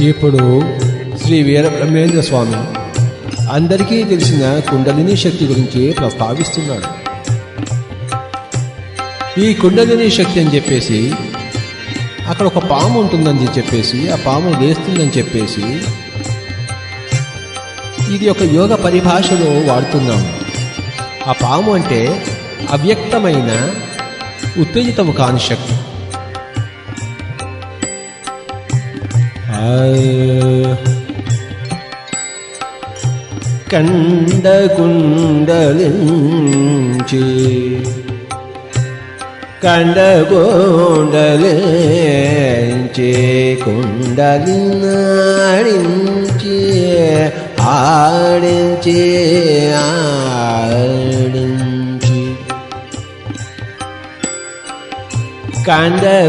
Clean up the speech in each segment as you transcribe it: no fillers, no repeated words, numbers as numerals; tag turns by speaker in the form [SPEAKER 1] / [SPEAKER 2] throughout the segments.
[SPEAKER 1] ఇప్పుడు శ్రీ వీరబ్రహ్మేంద్ర స్వామి అందరికీ తెలిసిన కుండలిని శక్తి గురించి ప్రస్తావిస్తున్నాడు. ఈ కుండలిని శక్తి అని చెప్పేసి అక్కడ ఒక పాము ఉంటుందని చెప్పేసి, ఆ పాము లేస్తుందని చెప్పేసి ఇది ఒక యోగ పరిభాషలో వాడుతున్నాము. ఆ పాము అంటే అవ్యక్తమైన ఉత్తేజితము కాని శక్తి. కండ కుండలించి కండగోండలించి కుండలినాడించి ఆడించి ఆడించి కండకుండలించి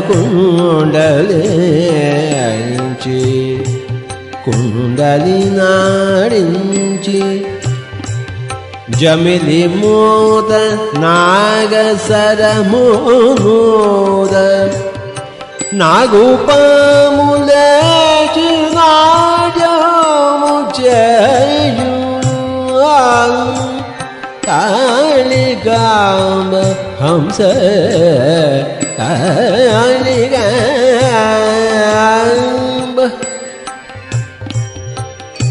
[SPEAKER 1] కుండలినాడించి జమిలి మూత నాగసరమూద నాగుపాములేచి నాట్యము చేయు కాళికాంబ హంస కాళికాంబ.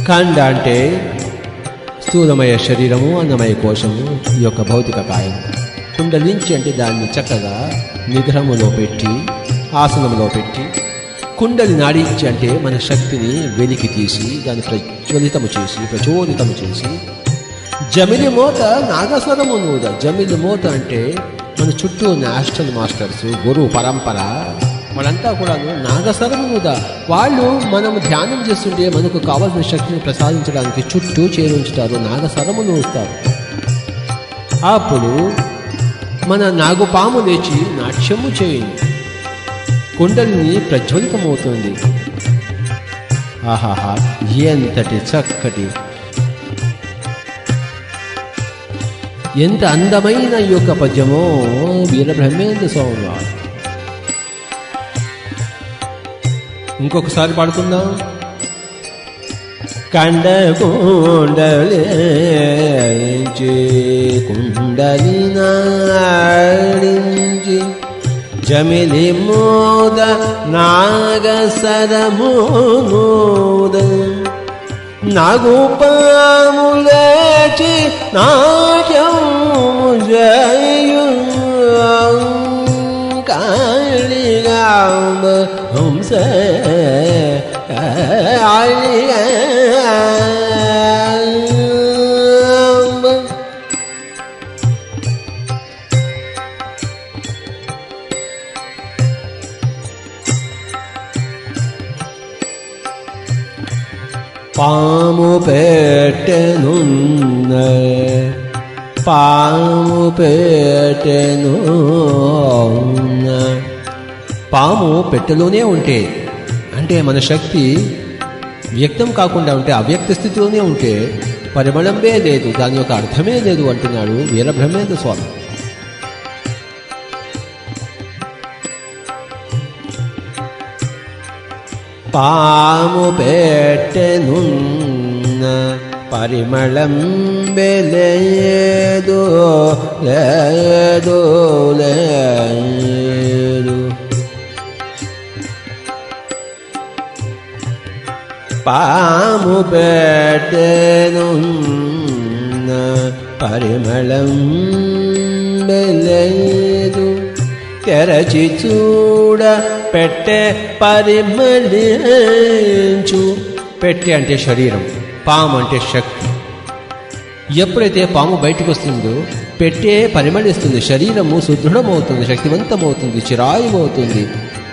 [SPEAKER 1] కండ అంటే స్థూలమయ శరీరము, అన్నమయ కోశము, ఈ యొక్క భౌతిక కాయం. కుండలించి అంటే దాన్ని చక్కగా నిగ్రహములో పెట్టి, ఆసనంలో పెట్టి, కుండలి నాడించి అంటే మన శక్తిని వెలికి తీసి దాన్ని ప్రచోదితము చేసి, జమిలి మోత నాగస్వరము నూద. జమిలి మోత అంటే మన చుట్టూ ఉన్న హాస్టల్ మాస్టర్స్, గురువు పరంపర వాళ్ళంతా కూడా నాగస్వరము నూద. వాళ్ళు మనం ధ్యానం చేస్తుంటే మనకు కావాల్సిన శక్తిని ప్రసాదించడానికి చుట్టూ చేరుంచుతారు, నాగస్వరము నూస్తారు. అప్పుడు మన నాగుపాము లేచి నాట్యము చేయండి, కుండలిని ప్రజ్వలితమవుతుంది. ఆహాహా, ఎంతటి చక్కటి, ఎంత అందమైన ఈ యొక్క పద్యమో వీరబ్రహ్మేంద్ర స్వామి వారు. ఇంకొకసారి పాడుకుందాం. కండకుండలించి కుండలినాడించి జమిలి మోద నాగసరమూద నాగుపాములేచి నాట్యము చేయు కాళికాంబ హంస కాళికాంబ. పాము పెట్టెనున్న పాము పెట్టెనున్న. పాము పెట్టెలోనే ఉంటే అంటే మన శక్తి వ్యక్తం కాకుండా ఉంటే, అవ్యక్త స్థితిలోనే ఉంటే పరిమళంబే లేదు, దాని యొక్క అర్థమే లేదు అంటున్నాడు వీరబ్రహ్మేంద్ర స్వామి. పాము పెట్టెనున్న పరిమళం లేదు లేదు లేదు. పాము పెట్టెనున్న పరిమళం లేదు, తెరచి చూడ పెట్టె పరిమళించు. పెట్టె అంటే శరీరం, పాము అంటే శక్తి. ఎప్పుడైతే పాము బయటకు వస్తుందో పెట్టె పరిమళిస్తుంది, శరీరము సుదృఢమవుతుంది, శక్తివంతమవుతుంది, చిరాయుమవుతుంది,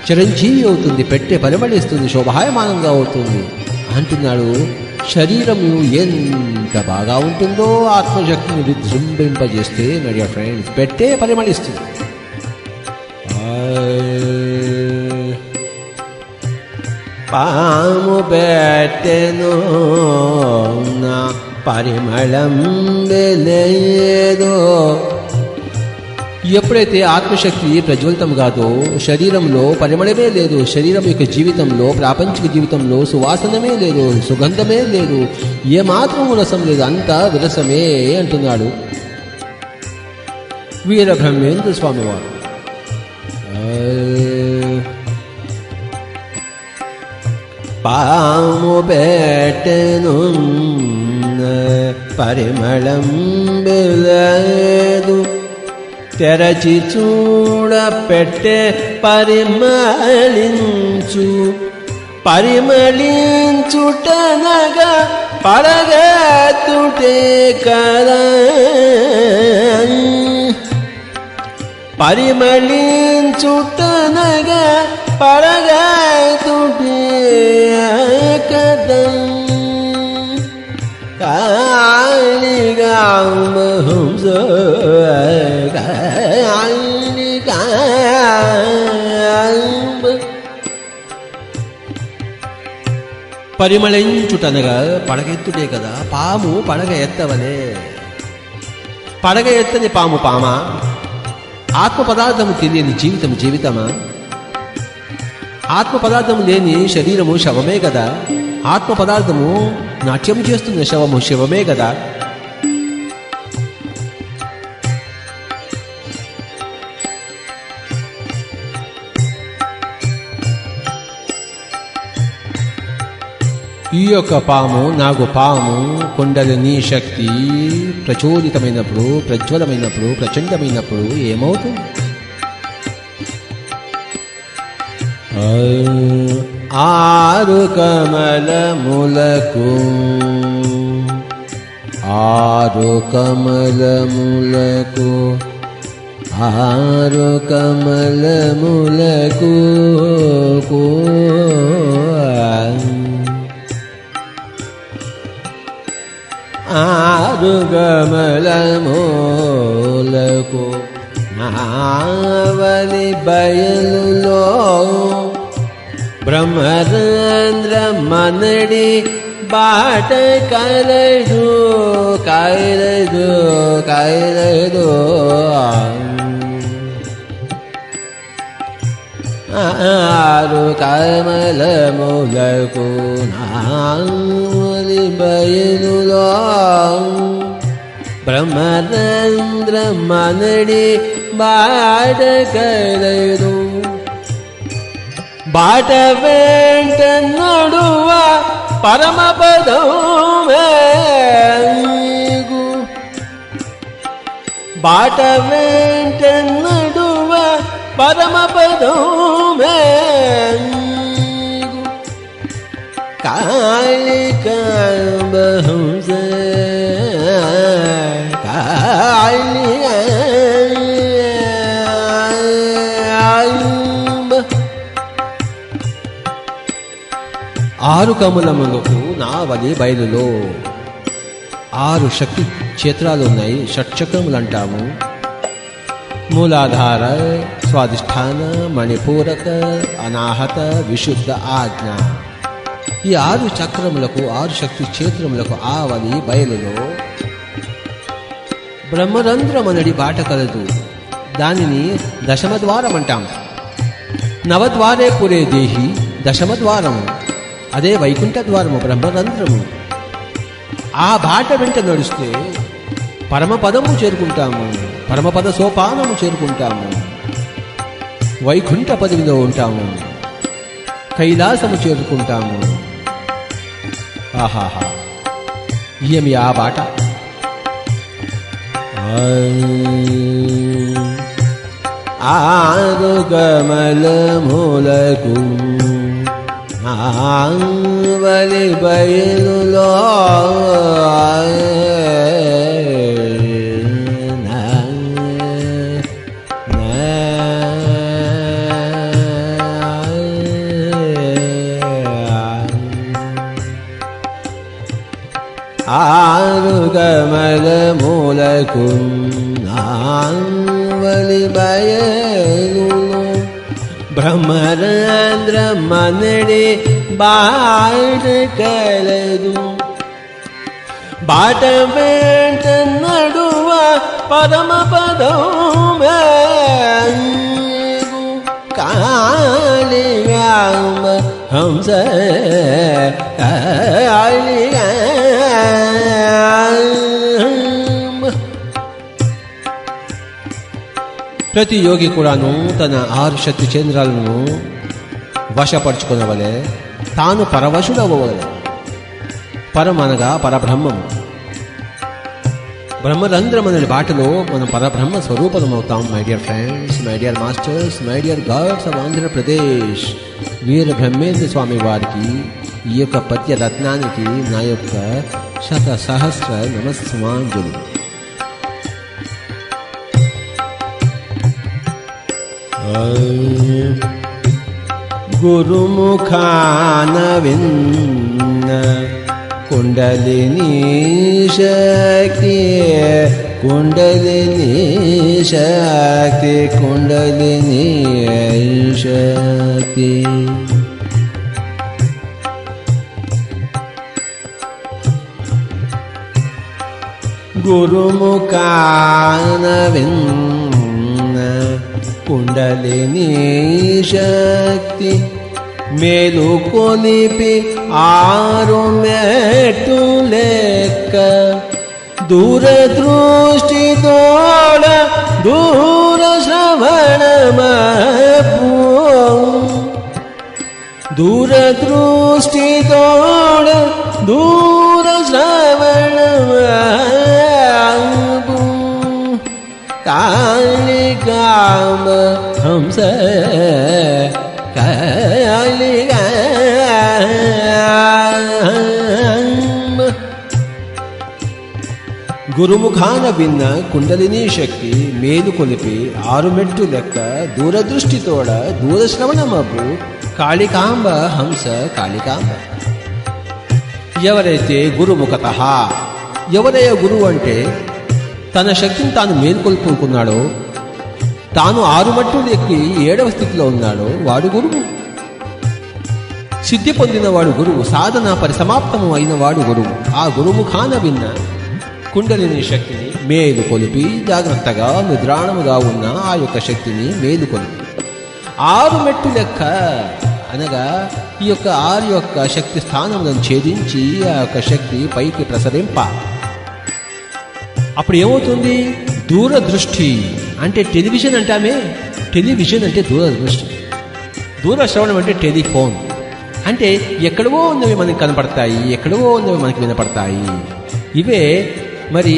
[SPEAKER 1] చిరంజీవి అవుతుంది, పెట్టె పరిమళిస్తుంది, శోభాయమానంగా అవుతుంది అంటున్నాడు. శరీరము ఎంత బాగా ఉంటుందో ఆత్మశక్తిని విజృంభింపజేస్తే మై డియర్ ఫ్రెండ్స్ పెట్టే పరిమళిస్తుంది. పాము పెట్టెను నా పరిమళం లేదు, ఎప్పుడైతే ఆత్మశక్తి ప్రజ్వలితం కాదో శరీరంలో పరిమళమే లేదు, శరీరం యొక్క జీవితంలో ప్రాపంచిక జీవితంలో సువాసనమే లేదు, సుగంధమే లేదు, ఏమాత్రం రసం లేదు, అంతా విరసమే అంటున్నాడు వీరబ్రహ్మేంద్ర స్వామివారు. పాము పెట్టెను పరిమళం లేదు, తెరచి చూడ పెట్టె పరిమళించు, పరిమళించుటనగా పరగతుటే కదా, పరిమళించుటనగా పరగతుటే కదా, కాళిగాంబహంస పరిమళించుటనగా పడగెత్తుటే కదా. పాము పడగ ఎత్తవలే, పడగ ఎత్తని పాము పామా? ఆత్మ పదార్థము తెలియని జీవితం జీవితమా? ఆత్మ పదార్థము లేని శరీరము శవమే కదా. ఆత్మ పదార్థము నాట్యం చేస్తున్న శవము శివమే కదా. ఈ యొక్క పాము నాగు పాము కుండలిని శక్తి ప్రచోదితమైనప్పుడు, ప్రజ్వలమైనప్పుడు, ప్రచండమైనప్పుడు ఏమవుతుంది? ఆరు కమలములకు, ఆరు కమలములకు, ఆరు కమలములకు ఆరు కమలములకు నావలి బయలులో బ్రహ్మరంధ్ర మనడి బాట కలదు కలదు కలదు, ఆరు కమలములకు నావలి బయలులో బ్రహ్మరంధ్ర మనడి బాట కలదు, బాట వెంట నడువ పరమపదమే, బాట వెంట నడువ పరమపదమే, కాళికాంబహంస ఆరు కమలములకు నావలి బయలులో ఆరు శక్తి క్షేత్రాలు ఉన్నాయి. షట్చక్రములు అంటాము. మూలాధార, స్వాధిష్టాన, మణిపూరక, అనాహత, విశుద్ధ, ఆజ్ఞ. ఈ ఆరు చక్రములకు, ఆరు శక్తి క్షేత్రములకు ఆవలి బయలులో బ్రహ్మరంధ్రమనడి బాట కలదు. దానిని దశమద్వారం అంటాం. నవద్వారే పురే దేహి దశమద్వారము, అదే వైకుంఠ ద్వారము, బ్రహ్మరంధ్రము. ఆ బాట వెంట నడుస్తే పరమపదము చేరుకుంటాము, పరమపద సోపానము చేరుకుంటాము, వైకుంఠ పదవిలో ఉంటాము, కైలాసము చేరుకుంటాము. ఆహాహా, ఏమి ఆ బాట! ఆరు కమలములకు ఆవలి బయలులో ఆరు కమలములకు ఆవలి బయలులో బ్రహ్మరంధ్ర మనడి బాట కలదు, బాట వెంట నడువ పరమ పదం కాళిగాంబ హంస ప్రతి యోగి కూడాను తన 6 శక్తి కేంద్రాలను వశపరుచుకునవలే, తాను పరవశుడవ్వవలే. పరమనగా పరబ్రహ్మము. బ్రహ్మరంధ్రమనే బాటలో మనం పరబ్రహ్మ స్వరూపమవుతాం. My dear friends, my dear masters, my dear gods of Andhra Pradesh. Veera Brahmendra Swami వారికి ఈ యొక్క పద్య రత్నానికి నా యొక్క సహస్ర నమస్సుమాంజలు. గురుముఖాన విన్న కుండలిని శక్తి, కుండలిని శక్తి, కుండలిని శక్తి. గురుముఖాన విన్న కుండలిని శక్తి, మేలు కొలిపి 6 మెట్టు లెక్క, దూరదృష్టి తోడ దూర శ్రవణమపు, దూరదృష్టి తోడ దూర శ్రవణమపు, కాళికాంబ హంస గురుముఖాన విన్న కుండలిని శక్తి, మేలు కొలిపి 6 మెట్టు లెక్క, దూరదృష్టితోడ దూరశ్రవణమపు, కాళికాంబ హంస కాళికాంబ. ఎవరైతే గురుముఖత, ఎవరయ్య గురువు అంటే తన శక్తిని తాను మేలుకొల్పుకున్నాడో, తాను 6 మెట్లు ఎక్కి 7వ స్థితిలో ఉన్నాడో వాడు గురువు. సిద్ధి పొందినవాడు గురువు, సాధన పరిసమాప్తము అయిన వాడు గురువు. ఆ గురుముఖాన విన్న కుండలిని శక్తిని మేలు కొలిపి, జాగ్రత్తగా నిద్రాణముగా ఉన్న ఆ యొక్క శక్తిని మేలు కొలిపి 6 మెట్టు లెక్క అనగా ఈ యొక్క 6 యొక్క శక్తి స్థానములను ఛేదించి ఆ యొక్క శక్తి పైకి ప్రసరింప. అప్పుడు ఏమవుతుంది? దూరదృష్టి అంటే టెలివిజన్ అంటామే. టెలివిజన్ అంటే దూరదృష్టి, దూరశ్రవణం అంటే టెలిఫోన్. అంటే ఎక్కడవో ఉన్నవి మనకి కనపడతాయి, ఎక్కడవో ఉన్నవి మనకి వినపడతాయి. ఇవే మరి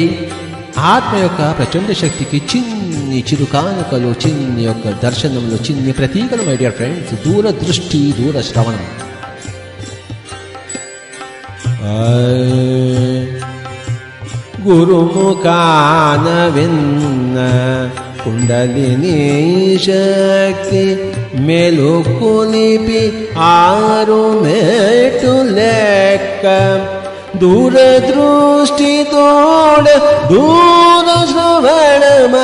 [SPEAKER 1] ఆత్మ యొక్క ప్రచండ శక్తికి చిన్ని చిరుకానుకలు, చిన్ని యొక్క దర్శనంలో చిన్ని ప్రతీకలు. మై డియర్ ఫ్రెండ్స్, దూరదృష్టి, దూరశ్రవణం. గురుముఖాన విన్న కుండలిని శక్తి, మేలు కొలిపి 6 మెట్టు లెక్క, దూరదృష్టి తోడ దూర శ్రవణమపు,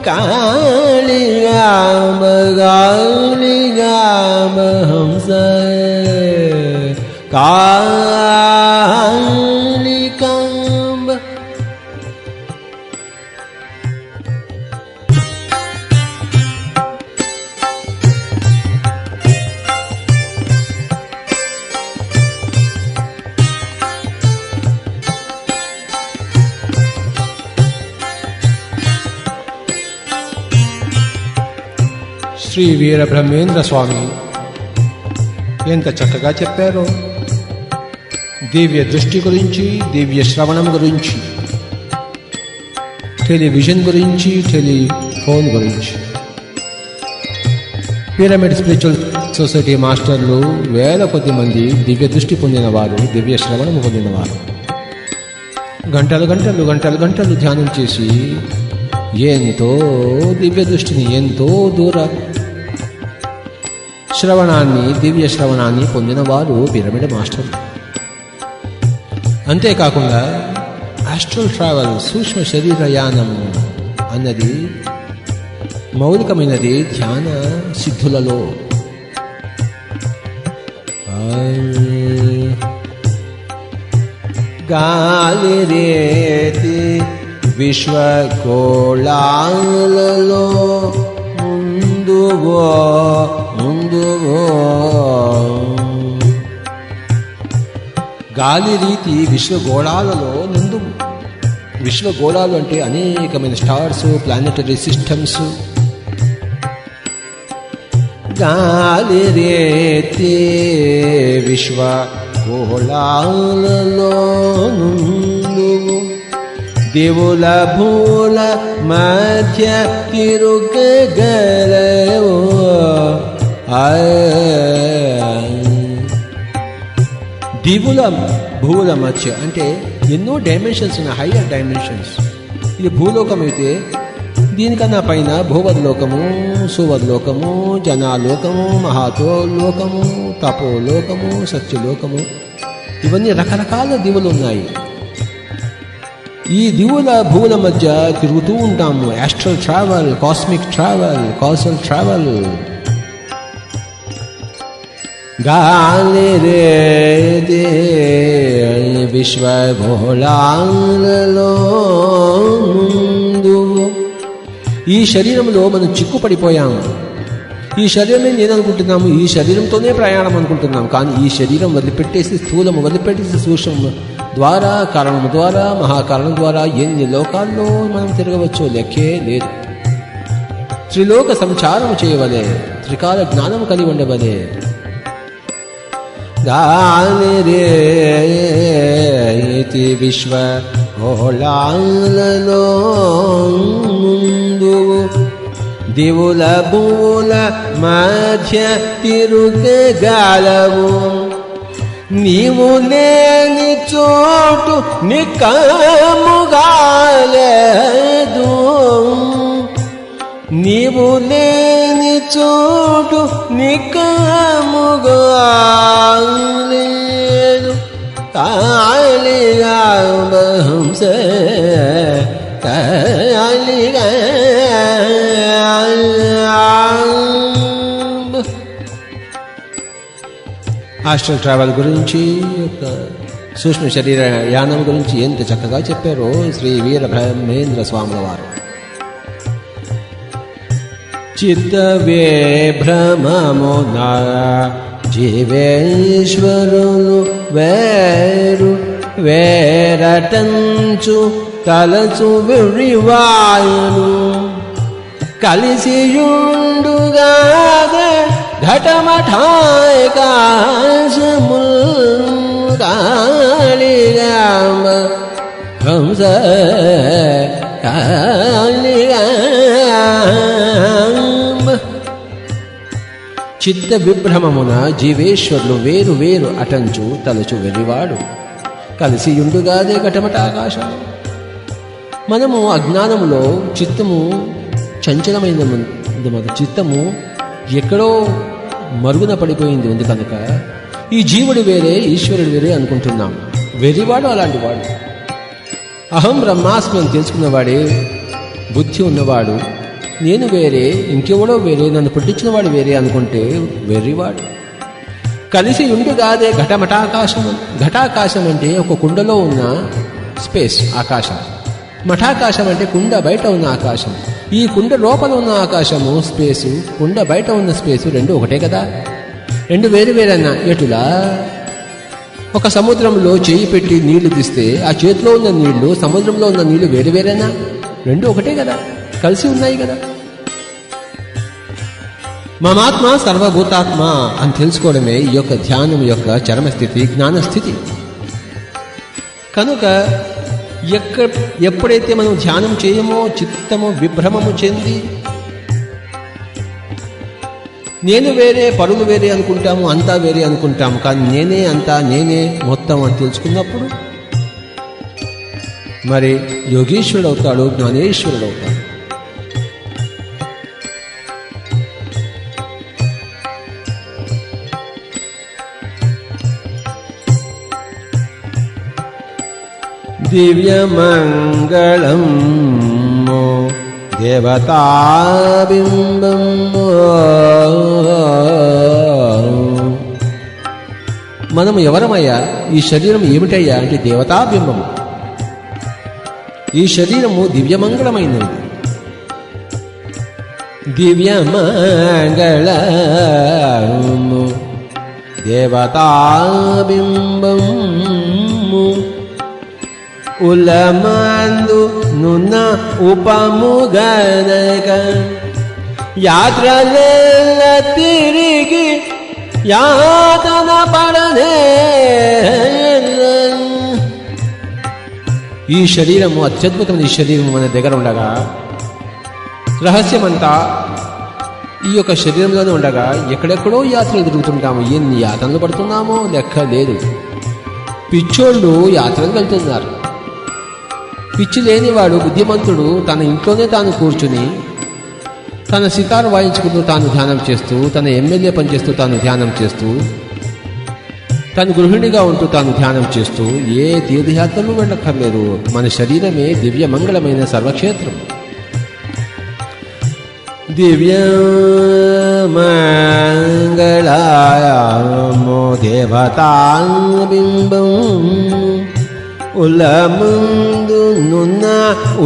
[SPEAKER 1] కాళిగాంబ కాళిగాంబ హంస కాళికాంబ. శ్రీ వీరబ్రహ్మేంద్ర స్వామి ఎంత చక్కగా చెప్పారో. దివ్య దృష్టి గురించి, దివ్య శ్రవణం గురించి, టెలివిజన్ గురించి, టెలిఫోన్ గురించి. పిరమిడ్ స్పిరిచువల్ సొసైటీ మాస్టర్లు 1000 కొద్ది మంది దివ్య దృష్టి పొందినవారు, దివ్య శ్రవణం పొందినవారు. గంటలు గంటలు గంటలు గంటలు ధ్యానం చేసి ఎంతో దివ్య దృష్టిని, ఎంతో దూర శ్రవణాన్ని, దివ్య శ్రవణాన్ని పొందినవారు పిరమిడ్ మాస్టర్లు. అంతేకాకుండా ఆస్ట్రల్ ట్రావెల్, సూక్ష్మ శరీరయానం అన్నది మౌలికమైనది ధ్యాన సిద్ధులలో. గాలి రేతి విశ్వగోళాలలో ముందువో గాలి రీతి విశ్వగోళాలలో ముందు. విశ్వగోళాలు అంటే అనేకమైన స్టార్స్, ప్లానెటరీ సిస్టమ్స్. గాలి రీతి విశ్వగోళాలలో ముందువు దేవుల భూల మధ్య తిరుగగలవో. దివుల భూల మధ్య అంటే ఎన్నో డైమెన్షన్స్ ఉన్నాయి, హయ్యర్ డైమెన్షన్స్. ఇది భూలోకం అయితే దీనికన్నా పైన భూవద్లోకము, సువద్లోకము, జనాలోకము, మహాతోలోకము, తపోలోకము, సత్యలోకము, ఇవన్నీ రకరకాల దివులు ఉన్నాయి. ఈ దివుల భూల మధ్య తిరుగుతూ ఉంటాము. Astral travel, cosmic travel, castle travel. గాలి రే విశ్వగోళాలలో ముందు. ఈ శరీరంలో మనం చిక్కుపడిపోయాము. ఈ శరీరమే నేను అనుకుంటున్నాము, ఈ శరీరంతోనే ప్రయాణం అనుకుంటున్నాం. కానీ ఈ శరీరం వదిలిపెట్టేసి, స్థూలము వదిలిపెట్టేసి, సూక్ష్మము ద్వారా, కారణము ద్వారా, మహాకారణం ద్వారా ఎన్ని లోకాల్లో మనం తిరగవచ్చో లెక్కే లేదు. త్రిలోక సంచారము చేయవలే, త్రికాల జ్ఞానము కలిగి ఉండవలే. గాలి రేతి విశ్వగోళాలలో ముందు దివుల భూల మధ్య తిరుగగలవు. నీవు లేని చోటు నిక్కముగాలేదు, నీవు లేని చోటు నిక్కముగాలేదు. కాళిగా హంస కాళిగా. ఆస్ట్రల్ ట్రావెల్ గురించి, సూక్ష్మ శరీర యానం గురించి ఎంత చక్కగా చెప్పారో శ్రీ వీర బ్రహ్మేంద్ర స్వాముల వారు. చిత్తవే భ్రమమున జీవేశ్వరులు వేరు వేరటంచు తలచు విరివాయును కలిసియుండుగాదే ఘటమఠాయకాశముల్. కాళిగాంబ హంస కాళిగాంబ. చిత్త విభ్రమమున జీవేశ్వరులు వేరు వేరు అటంచు తలచు వెర్రివాడు కలిసియుండుగాదే ఘటమటాకాశము. మనము అజ్ఞానములో చిత్తము చంచలమైంది, చిత్తము ఎక్కడో మరుగున పడిపోయింది ఉంది కనుక ఈ జీవుడు వేరే, ఈశ్వరుడు వేరే అనుకుంటున్నాం. వెర్రివాడు అలాంటి వాడు. అహం బ్రహ్మాస్మి అని తెలుసుకున్నవాడే బుద్ధి ఉన్నవాడు. నేను వేరే, ఇంకెవడో వేరే, నన్ను పుట్టించిన వాడు వేరే అనుకుంటే వెర్రివాడు. కలిసి ఉండుగాదే ఘటమఠాకాశం. ఘటాకాశం అంటే ఒక కుండలో ఉన్న స్పేస్, ఆకాశం. మఠాకాశం అంటే కుండ బయట ఉన్న ఆకాశం. ఈ కుండ లోపల ఉన్న ఆకాశము స్పేసు, కుండ బయట ఉన్న స్పేసు రెండు ఒకటే కదా. రెండు వేరు వేరన్నా ఎటులా? ఒక సముద్రంలో చేయి పెట్టి నీళ్లు తీస్తే ఆ చేతిలో ఉన్న నీళ్లు, సముద్రంలో ఉన్న నీళ్లు వేరు వేరేనా? రెండు ఒకటే కదా, కలిసి ఉన్నాయి కదా. మమాత్మ సర్వభూతాత్మ అని తెలుసుకోవడమే ఈ యొక్క ధ్యానం యొక్క చరమస్థితి, జ్ఞానస్థితి. కనుక ఎప్పుడైతే మనం ధ్యానం చేయమో చిత్తము విభ్రమము చెంది నేను వేరే, పరులు వేరే అనుకుంటాము, అంతా వేరే అనుకుంటాము. కానీ నేనే అంతా, నేనే మొత్తం అని తెలుసుకున్నప్పుడు మరి యోగీశ్వరుడు అవుతాడు, జ్ఞానేశ్వరుడు అవుతాడు. దివ్యమంగళం దేవతాబింబం. మనము ఎవరమయ్యా? ఈ శరీరం ఏమిటయ్యా అంటే దేవతాబింబము. ఈ శరీరము దివ్యమంగళమైనది. దివ్యమంగళము దేవతాబింబము ఉలమందు నున్న ఉపముగనక యాత్రలేల తిరిగి యాతన పడనే. ఈ శరీరము అత్యద్భుతమైన ఈ శరీరము మన దగ్గర ఉండగా రహస్యమంతా ఈ యొక్క శరీరంలోనే ఉండగా ఎక్కడెక్కడో యాత్రలు తిరుగుతుంటాము. ఎన్ని యాత్రలు పడుతున్నామో లెక్క లేదు. పిచ్చోళ్ళు యాత్రలు వెళ్తున్నారు. పిచ్చి లేనివాడు బుద్ధిమంతుడు తన ఇంట్లోనే తాను కూర్చుని తన సితారు వాయించుకుంటూ తాను ధ్యానం చేస్తూ, తన ఎమ్మెల్యే పనిచేస్తూ తాను ధ్యానం చేస్తూ, తను గృహిణిగా ఉంటూ తాను ధ్యానం చేస్తూ ఏ తీర్థయాత్రలు వెళ్ళక్కర్లేదు. మన శరీరమే దివ్యమంగళమైన సర్వక్షేత్రం. దివ్యమంగళాయమో దేవతాబింబం ఉలముందు నున్న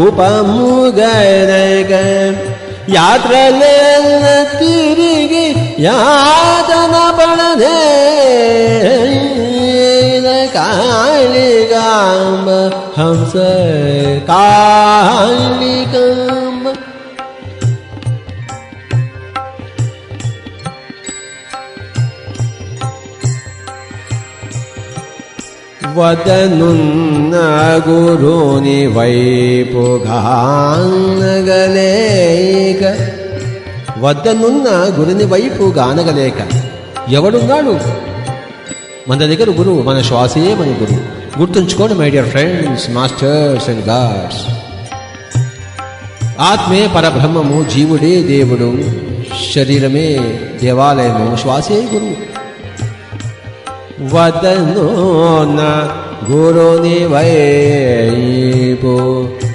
[SPEAKER 1] ఉపముగనక యాత్రలేల తిరిగి యాతన పడనే. కాళికాంబ హంస కాళికాంబ వదనున్న గురుని వైపు గానగలేక, వద్దనున్న గురుని వైపు గానగలేక ఎవడున్నాడు మన దగ్గర? గురువు, మన శ్వాసే మన గురువు. గుర్తుంచుకోండి my dear friends, masters and gods. ఆత్మే పరబ్రహ్మము, జీవుడే దేవుడు, శరీరమే దేవాలయము, శ్వాసే గురువు. వదనోన గురుని వైపు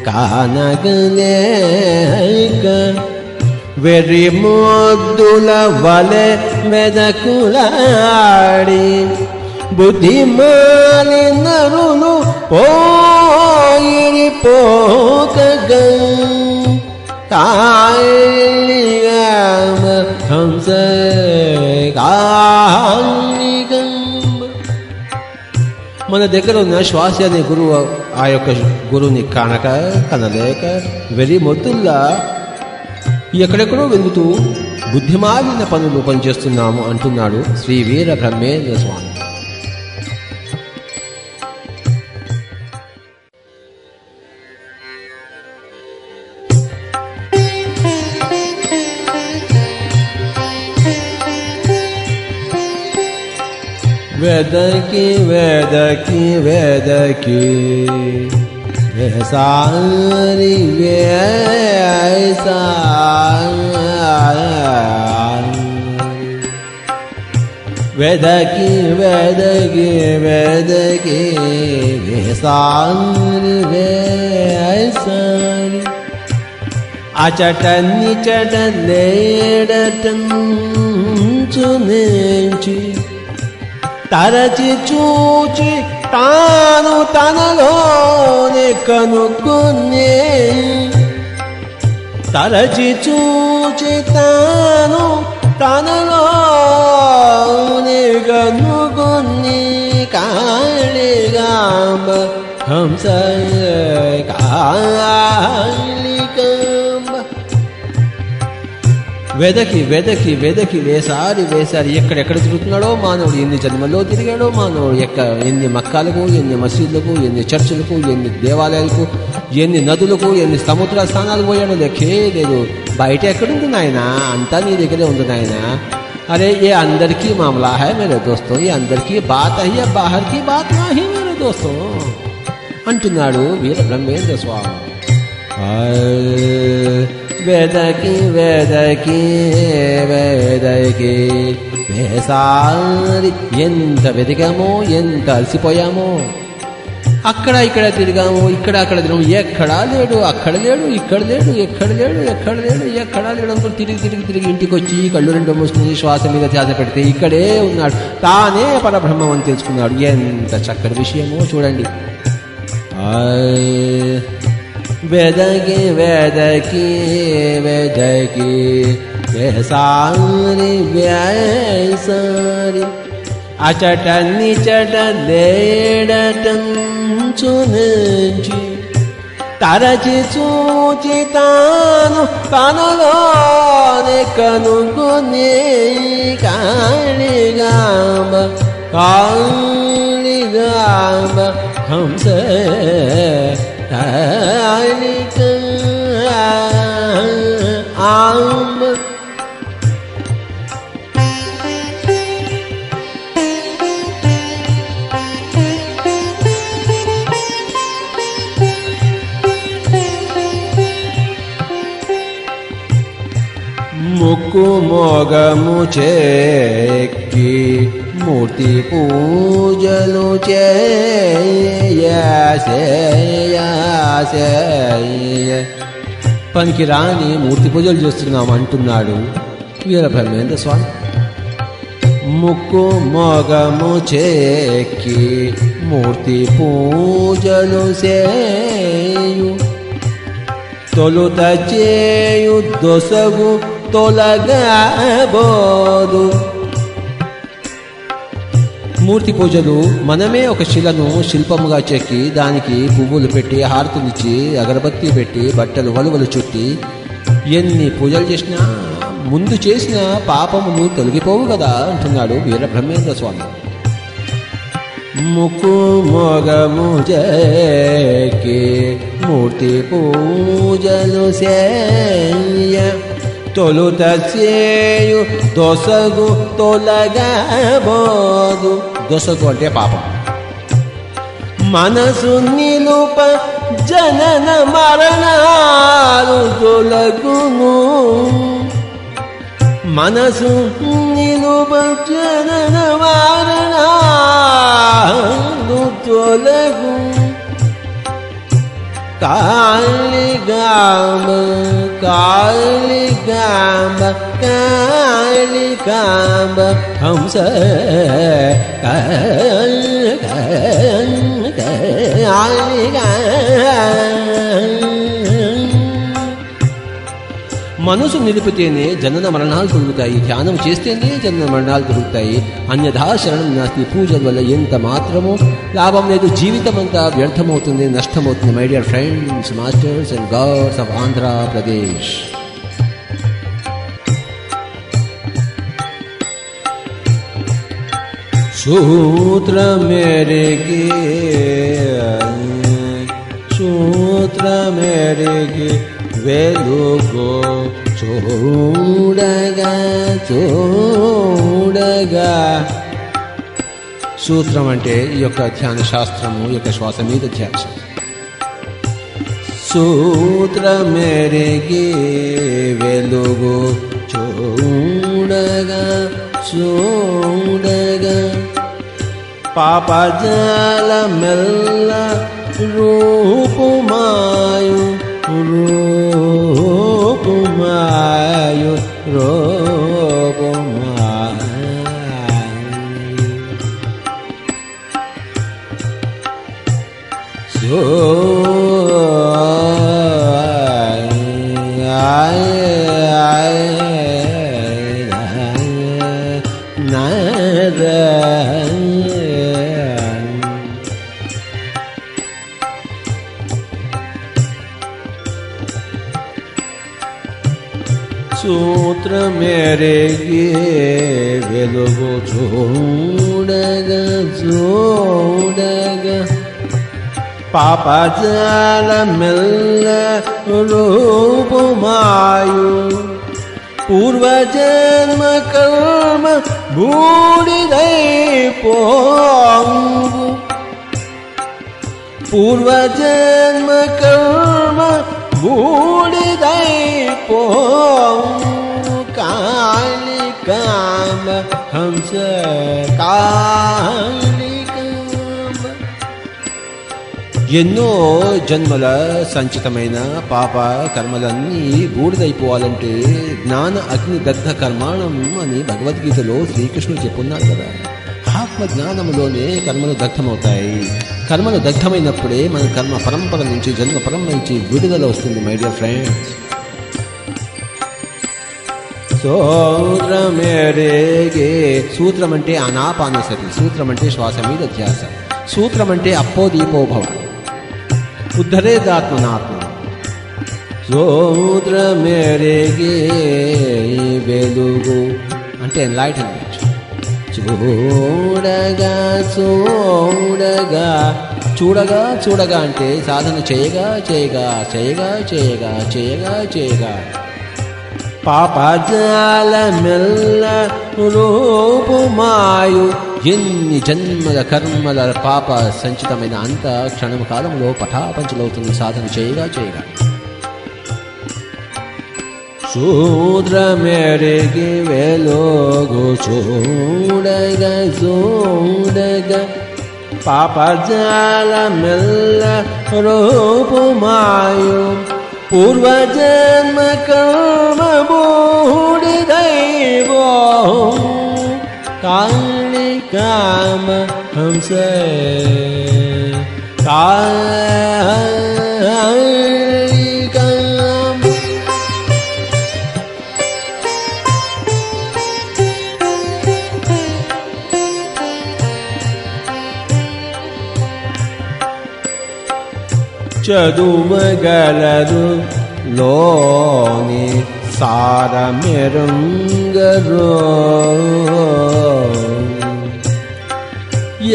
[SPEAKER 1] కానగలేక వెర్రి మొద్దుల వలె మెదకులాడి బుద్ధిమాలి నరులు పోయిరి పోకగా కాళికాంబ హంస కాళికాంబ. మన దగ్గర ఉన్న శ్వాస అనే గురువు, ఆ యొక్క గురువుని కనలేక వెర్రి మొద్దుల్లా ఎక్కడెక్కడో వెలుగుతూ బుద్ధిమాలిన పనులు పనిచేస్తున్నాము అంటున్నాడు శ్రీ వీర బ్రహ్మేంద్ర స్వామి. వెదకి వెదకి వెదకి వేసారి వేదకి వెదకి వెదకి వేసారి వేసారి అచటన్ని చటలేడటంచు నుంచి తరచి చూచి తాను తనలోనే కనుక్కునే. తరచి చూచి తాను తనలోనే కనుక్కుని కాళికాంబ హంస కాళికాంబ. వెదకి వెదకి వెదకి వేసారి వేసారి ఎక్కడెక్కడ తిరుగుతున్నాడో మానవుడు, ఎన్ని జన్మల్లో తిరిగాడో మానవుడు, ఎన్ని మక్కాలకు, ఎన్ని మసీదులకు, ఎన్ని చర్చిలకు, ఎన్ని దేవాలయాలకు, ఎన్ని నదులకు, ఎన్ని సముద్ర స్థానాలకు పోయాడో లెక్కే లేదు. బయట ఎక్కడుంది నాయన? అంతా నీ దగ్గరే ఉంది నాయన. అరే ఏ అందర్ की मामला है मेरे दोस्तों, ये अंदर की बात है, ये बाहर की बात नहीं मेरे दोस्तों అంటున్నాడు వీర బ్రహ్మేంద్ర స్వామి. వేదకి వేదకి వేదకి వేసారి ఎంత వెతికామో, ఎంత అలసిపోయామో. అక్కడ ఇక్కడ తిరిగాము, ఇక్కడ అక్కడ తిరిగాము, ఎక్కడా లేడు, అక్కడ లేడు, ఇక్కడ లేడు, ఎక్కడ లేడు, ఎక్కడ లేడు, ఎక్కడా లేడు అనుకుని తిరిగి తిరిగి తిరిగి ఇంటికి వచ్చి కళ్ళు రెండు మూసుకుని శ్వాస మీద ధ్యాస పెడితే ఇక్కడే ఉన్నాడు, తానే పరబ్రహ్మం అని తెలుసుకున్నాడు. ఎంత చక్కటి విషయమో చూడండి. వెదకి వెదకి వెదకి వేసారి వేసారి అచట నిచట లేడటంచు నుంచి తరచి చూచి తాను తనలోనే కనుగొనే కాళిగాంబ కాళిగాంబ హంస కాళిగాంబ. ముక్కు మోగము చెక్కి మూర్తి పూజలు పనికి రాని మూర్తి పూజలు చేస్తున్నాం అంటున్నాడు వీరబ్రహ్మేంద్ర స్వామి. ముక్కు మోగము చెక్కి మూర్తి పూజలు చేయు తొలుత చేయు దొసగు తొలగబోదు. మూర్తి పూజలు మనమే ఒక శిలను శిల్పముగా చెక్కి దానికి పువ్వులు పెట్టి హారతులిచ్చి అగరబత్తి పెట్టి బట్టలు వలువలు చుట్టి ఎన్ని పూజలు చేసినా ముందు చేసిన పాపములు తొలగిపోవు కదా అంటున్నాడు వీరబ్రహ్మేంద్ర స్వామి. ముక్కు మోగము చెక్కి మూర్తి పూజలు చేయ తొలుత చేయు దొసగు తొలగబోదు. దొసగు అంటే పాపం. మనసు నిలుప జనన మరణాలు తొలగును. మనసు నిలుప జనన మరణాలు తొలగు. కాళిగాంబ కాళిగాంబ కాళిగాంబ హంస మనసు నిలిపితేనే జనన మరణాలు దొరుకుతాయి. ధ్యానం చేస్తేనే జనన మరణాలు దొరుకుతాయి. అన్యథా శరణం నాస్తి. పూజల వల్ల ఎంత మాత్రమూ లాభం లేదు. జీవితం అంతా వ్యర్థమవుతుంది, నష్టమవుతుంది. My dear friends, masters and gods of Andhra Pradesh, సూత్ర మేరేగి సూత్ర మేరేగి వెలుగో చూడగా చూడగా. సూత్రం అంటే ఈ యొక్క ధ్యాన శాస్త్రము, ఈ యొక్క శ్వాస మీద ధ్యాస. సూత్ర మేరేగి వెలుగు చూడగా చూడగా పాపజాల మెల్ల రూపుమాయు రూపుమాయు సూత్ర మేరేగి వెలుగు చూడగా చూడగా పాపజాల మెల్ల రూపుమాయు పూర్వజన్మ కర్మ బూడిదైపోంగు పూర్వజన్మ కర్మ బూడిదైపోంగు కాళికాంబ హంస కాళికాంబ. ఎన్నో జన్మల సంచితమైన పాప కర్మలన్నీ బూడిదైపోవాలంటే జ్ఞాన అగ్ని దగ్ధ కర్మాణం అని భగవద్గీతలో శ్రీకృష్ణుడు చెప్పున్నాడు కదా. ఆ ఆత్మజ్ఞానములోనే కర్మలు దగ్ధమవుతాయి. కర్మలు దగ్ధమైనప్పుడే మన కర్మ పరంపర నుంచి, జన్మ పరంపర నుంచి విడుదల వస్తుంది. మై డియర్ ఫ్రెండ్స్, సూత్రమేరేగే. సూత్రం అంటే అనాపానసతి, సూత్రం అంటే శ్వాస మీద ధ్యాస, సూత్రం అంటే అప్పోదీపోభవ, ఉద్ధరేదాత్మనాత్మ. సూత్రమేరేగే వెలుగు అంటే ఎన్లైటన్మెంట్. చూడగా చూడగా, చూడగా చూడగా అంటే సాధన చేయగా చేయగా చేయగా చేయగా చేయగా చేయగా పాపజాల మెల్ల రూపుమాయు. ఎన్ని జన్మల కర్మల పాప సంచితమైన అంత క్షణం కాలంలో పటాపంచలవుతుంది సాధన చేయగా చేయగా. శూద్రమెరిగి వెలుగు చూడగా చూడగా పాపజాల మెల్ల రూపుమాయు. పూర్వజన్మ కర్మబూడి దైవో కాళికామ హంస చదువగలరు లోని సారమెరుంగరు.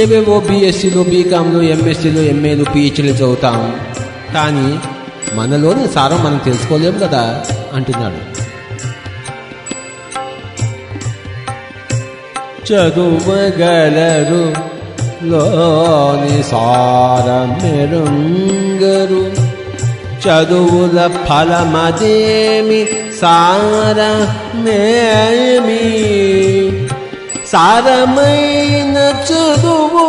[SPEAKER 1] ఏవేవో బీఎస్సీలు, బీకామ్లు, ఎంఎస్సీలు, ఎంఏలు, పిహెచ్డీలు చదువుతాం, కానీ మనలోని సారం మనం తెలుసుకోలేము కదా అంటున్నాడు. చదువగలరు లోని సారమెరుంగరు. చదువుల ఫలమదేమి సారమేమి. సారమైన చదువు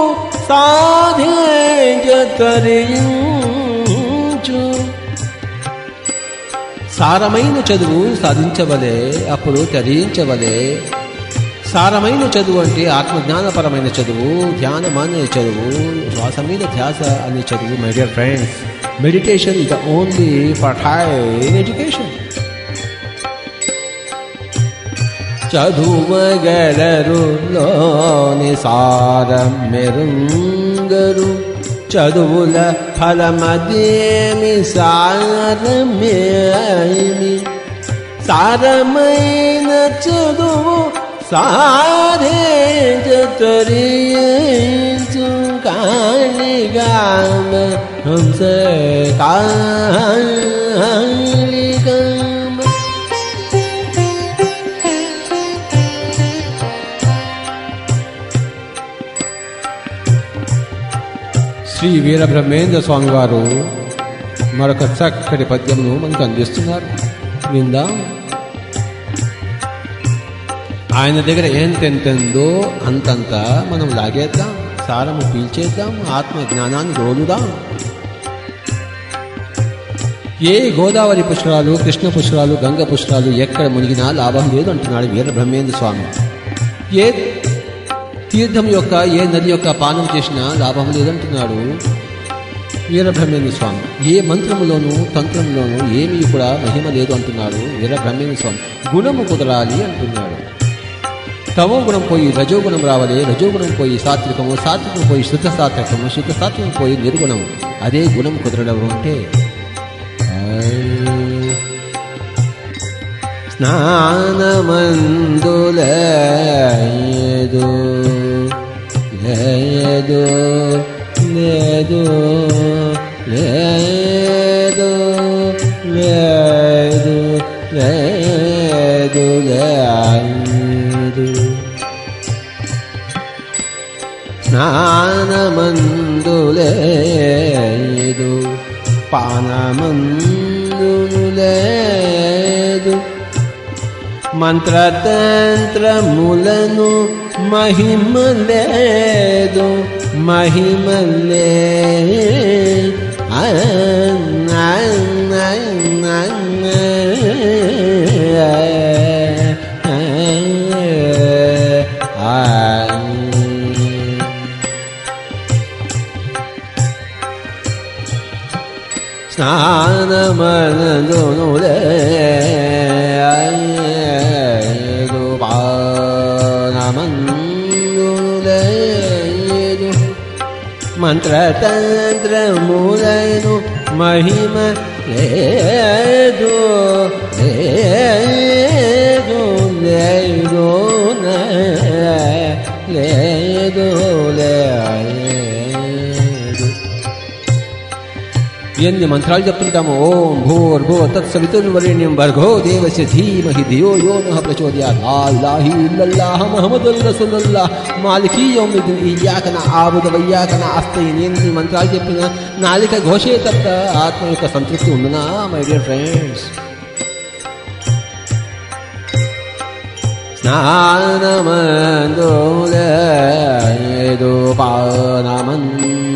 [SPEAKER 1] సాధించు. సారమైన చదువు సాధించవలే, అప్పుడు తరించవలే. సారమైన చదువు అంటే ఆత్మజ్ఞానపరమైన చదువు, ధ్యానం అనే చదువు, శ్వాస మీద ధ్యాస అనే చదువు. My dear friends, meditation is the only fertile education. చదువగలరు లోని సారమెరుంగరు. చదువుల ఫలమదేమి సారమేమి. సారమైన చదువు సాధించు కాళికామ హంస కాళికామ. శ్రీ వీరబ్రహ్మేంద్ర స్వామి వారు మరొక చక్కటి పద్యంను మనకు అందిస్తున్నారు. విందాం. ఆయన దగ్గర ఎంతెంతందో అంతంత మనం లాగేద్దాం, సారము పీల్చేద్దాం, ఆత్మ జ్ఞానాన్ని రోలుదాం. ఏ గోదావరి పుష్కరాలు, కృష్ణ పుష్కరాలు, గంగ పుష్కరాలు ఎక్కడ మునిగినా లాభం లేదు అంటున్నాడు వీరబ్రహ్మేంద్ర స్వామి. ఏ తీర్థం యొక్క, ఏ నది యొక్క పానం చేసినా లాభం లేదంటున్నాడు వీరబ్రహ్మేంద్ర స్వామి. ఏ మంత్రములోనూ తంత్రంలోనూ ఏమీ కూడా మహిమ లేదు అంటున్నాడు వీరబ్రహ్మేంద్ర స్వామి. గుణము కుదరాలి అంటున్నాడు. తమో గుణం పోయి రజోగుణం రావాలి, రజోగుణం పోయి సాత్వికము, సాత్వికం పోయి శుద్ధ సాత్వికము, శుద్ధ సాత్వికం పోయి నిర్గుణము. అదే గుణం కుదరడం అంటే స్నానమందులేదు లేదు లేదు లేదు లేదు లేదు లేదు. స్నానమందు లేదు, పానమందు లేదు. మంత్రతంత్రములను మహిమ లేదు, మహిమ లేదు. స్నానమనదునులేదు పానమందునులేదు మంత్రతంత్రములైను మహిమ లేదు లేదు లేదు లేదు లేదు. ఎన్ని మంత్రాలు చెప్తుంటాము. ఓం భూర్భువ తత్సవితుర్వరేణ్యం భర్గో దేవస్య ధీమహి ధియో యో నః ప్రచోదయాత్. లా ఇలాహ ఇల్లల్లాహ్ ముహమ్మదుర్ రసూలుల్లాహ్ మాలికీ యౌమిద్దీన్ ఇయ్యాక నఅబుదు వయ్యాక నస్తഈన్. ఎన్ని మంత్రాలు చెప్పినా నాలిక ఘోషే తప్ప ఆత్మ యొక్క సంతృప్తి ఉండునా మై డియర్ ఫ్రెండ్స్? స్నానమందులేదు పానమందునులేదు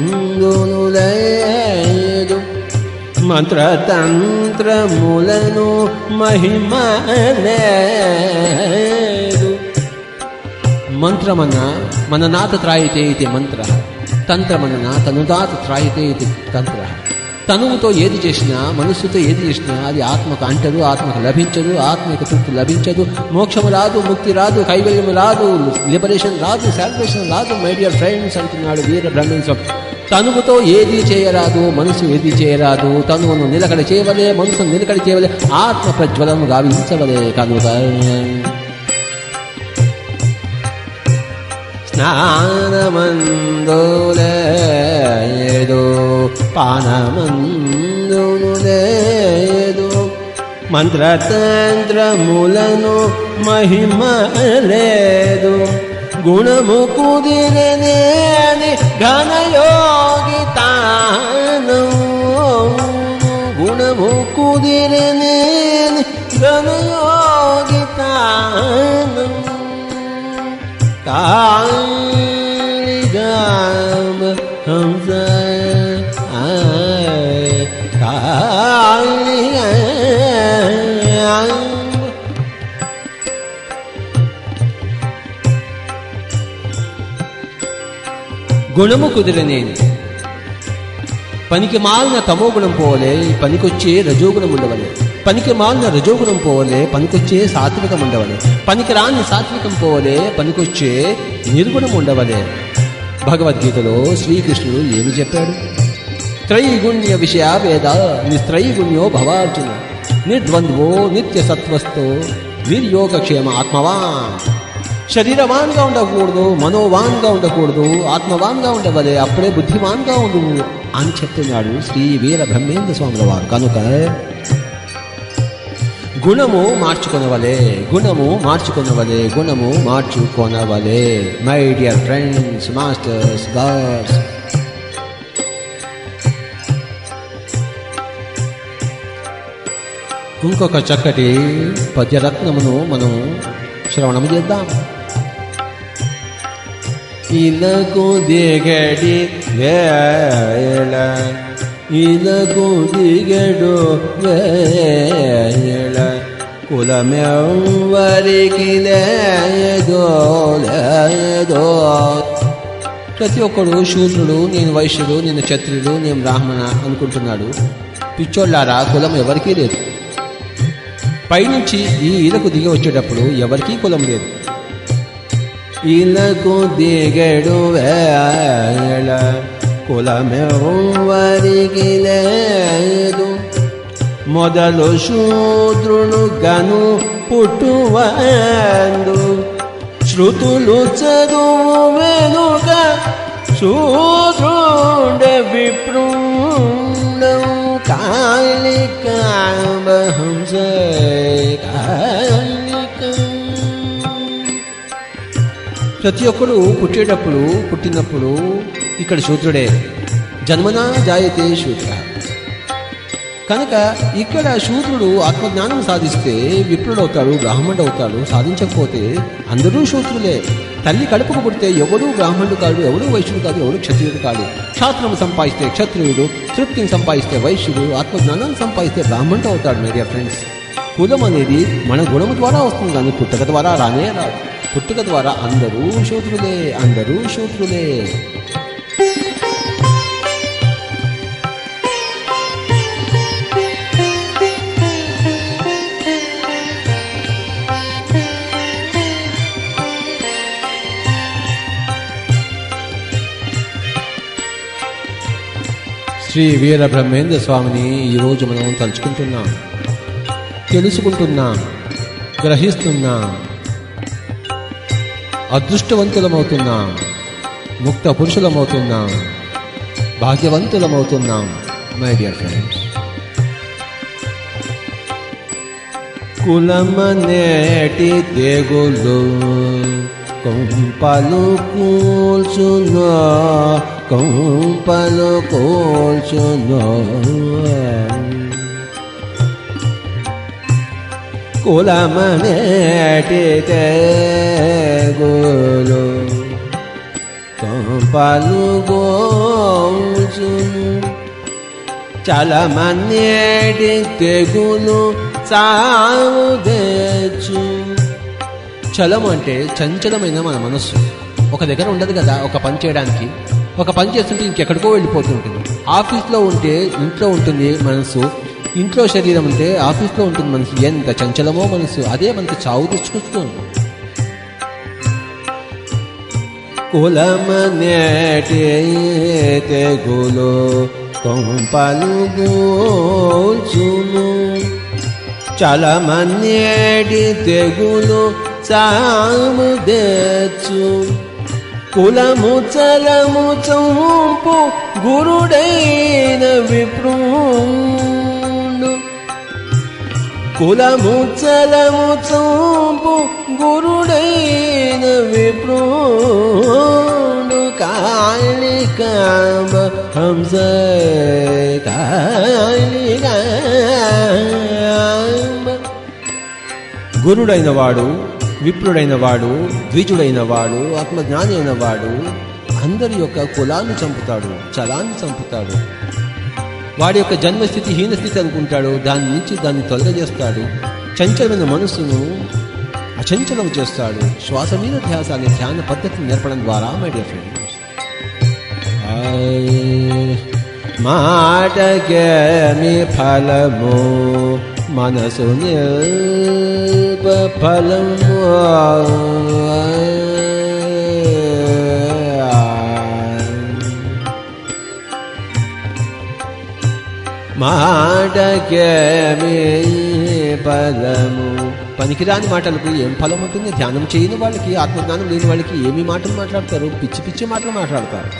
[SPEAKER 1] మంత్రతంత్రములను మహిమ లేదు. మంత్రమన్న మన నాత త్రాయితే ఇది మంత్ర, తంత్రమన్న తనుదాత త్రాయితే ఇది తంత్ర. తనువుతో ఏది చేసినా, మనస్సుతో ఏది చేసినా అది ఆత్మకు అంటదు, ఆత్మకు లభించదు, ఆత్మకు తృప్తి లభించదు, మోక్షము రాదు, ముక్తి రాదు, కైవల్యం రాదు, లిబరేషన్ రాదు, సాల్వేషన్ రాదు మై డియర్ ఫ్రెండ్స్ అంటున్నాడు వీర బ్రహ్మేశ్వరం. తనువుతో ఏది చేయరాదు, మనసు ఏది చేయరాదు. తనువును నిలకడ చేయవలే, మనసును నిలకడ చేయవలే, ఆత్మ ప్రజ్వలము గావించవలే. కనుక స్నానమందులేదు పానమందునులేదు మంత్రతంత్రములను మహిమ లేదు గుణము కుదిరనేని ఘనయోగి తాను గుణము కుదిరనేని ఘనయోగి తాను కాళిగామ హంస గుణము కుదిరనేని పనికి మాలిన తమో గుణం పోవలే పనికొచ్చే రజోగుణం ఉండవలే, పనికి మాలిన రజోగుణం పోవలే పనికొచ్చే సాత్వికం ఉండవలే, పనికి రాని సాత్వికం పోవలే పనికొచ్చే నిర్గుణం ఉండవలే. భగవద్గీతలో శ్రీకృష్ణుడు ఏమి చెప్పాడు? త్రైగుణ్య విషయ వేద నిస్త్రైగుణ్యో భవార్జున నిర్ద్వంద్వో నిత్య సత్వస్థో నిర్యోగక్షేమ ఆత్మవాన్. శరీరవాన్గా ఉండకూడదు, మనోవాన్గా ఉండకూడదు, ఆత్మవాన్గా ఉండవలే, అప్పుడే బుద్ధిమాన్గా ఉండు అని చెప్తున్నాడు శ్రీ వీర బ్రహ్మేంద్ర స్వాముల వారు. కనుక గుణము మార్చుకొనవలే, గుణము మార్చుకొనవలే, గుణము మార్చుకొనవలే my dear friends, masters, gods. ఇంకొక చక్కటి పద్యరత్నమును మనం శ్రవణము చేద్దాం. ఇలకు దిగడి వేళ ఇలకు దిగడు వేళ కులమెవ్వరికి లేదో లేదో. ప్రతి ఒక్కడు శూద్రుడు, నేను వైశ్యుడు, నేను క్షత్రియుడు, నేను బ్రాహ్మణ అనుకుంటున్నాడు. పిచ్చోళ్ళారా, కులం ఎవరికీ లేదు. పైనుంచి ఈ ఇలకు దిగి వచ్చేటప్పుడు ఎవరికీ కులం లేదు. ఇలకు దిగడు వేళ కులమెవ్వరికి లేదు మొదలు శూద్రుడు గను పుట్టువందు శృతులు చదువు వెనుక శూద్రుండ విప్రుండవు కాళికాంబహంస ప్రతి ఒక్కడు పుట్టినప్పుడు ఇక్కడ శూద్రుడే. జన్మనా జాయతే శూద్ర. కనుక ఇక్కడ శూద్రుడు ఆత్మజ్ఞానం సాధిస్తే విప్రుడవుతాడు, బ్రాహ్మణుడు అవుతాడు. సాధించకపోతే అందరూ శూద్రులే. తల్లి కడుపుకు పుడితే ఎవడూ బ్రాహ్మణుడు కాదు, ఎవడూ వైశ్యుడు కాదు, ఎవడూ క్షత్రియుడు కాదు. క్షాత్రం సంపాదిస్తే క్షత్రియుడు, తృప్తిని సంపాదిస్తే వైశ్యుడు, ఆత్మజ్ఞానాన్ని సంపాదిస్తే బ్రాహ్మణుడు అవుతాడు. మై డియర్ ఫ్రెండ్స్, కులం అనేది మన గుణము ద్వారా వస్తుంది కానీ పుట్టుక ద్వారా రానే రాదు. పుట్టుక ద్వారా అందరూ శూద్రులే, అందరూ శూద్రులే. శ్రీ వీరబ్రహ్మేంద్ర స్వామిని ఈరోజు మనం తలుచుకుంటున్నాం, తెలుసుకుంటున్నాం, గ్రహిస్తున్నాం, అదృష్టవంతులమవుతున్నాం, ముక్త పురుషులమవుతున్నాం, భాగ్యవంతులమవుతున్నాం. మై డియర్ ఫ్రెండ్స్, కులమనేటి తెగులు కొంపలు కూల్చునో, కొంపలు కూల్చునో. కులమనేటి తెగులు కొంపలు కూల్చును, చలమనేటి తెగులు సాగు తెచ్చు. చలము అంటే చంచలమైన మన మనస్సు. ఒక దగ్గర ఉండదు కదా ఒక పని చేయడానికి. ఒక పని చేస్తుంటే ఇంకెక్కడికో వెళ్ళిపోతుంటుంది. ఆఫీస్లో ఉంటే ఇంట్లో ఉంటుంది మనసు, ఇంట్లో శరీరం ఉంటే ఆఫీస్లో ఉంటుంది మనసు. ఎంత చంచలమో మనసు, అదే మనకి చావు తెచ్చుకొస్తుంది. కులమనేటి తెగులు కొంపలు కూల్చును, చలమనేటి తెగులు సాము తెచ్చు. కులము చలము చంపు గురుడైన విప్రుడు, కులము చలము చంపు గురుడైన విప్రుడు. కాళికామ హంస కాళికామ. గురుడైన వాడు, విప్రుడైన వాడు, ద్విజుడైన వాడు, ఆత్మజ్ఞాని అయిన వాడు అందరి యొక్క కులాన్ని చంపుతాడు, చలాన్ని చంపుతాడు. వాడి యొక్క జన్మస్థితి హీనస్థితి అనుకుంటాడు, దాని నుంచి దాన్ని తొలగజేస్తాడు. చంచలమైన మనస్సును అచంచలం చేస్తాడు. శ్వాస మీద ధ్యాస అనే ధ్యాన పద్ధతిని నేర్పడం ద్వారా మై డియర్ ఫ్రెండ్స్, మాటకేమి ఫలము మనసు నిల్ప ఫలము. మాటకేమి ఫలము, పనికిరాని మాటలకు ఏం ఫలం ఉంటుంది? ధ్యానం చేయని వాళ్ళకి, ఆత్మజ్ఞానం లేని వాళ్ళకి ఏమి మాటలు మాట్లాడతారు? పిచ్చి పిచ్చి మాటలు మాట్లాడతారు.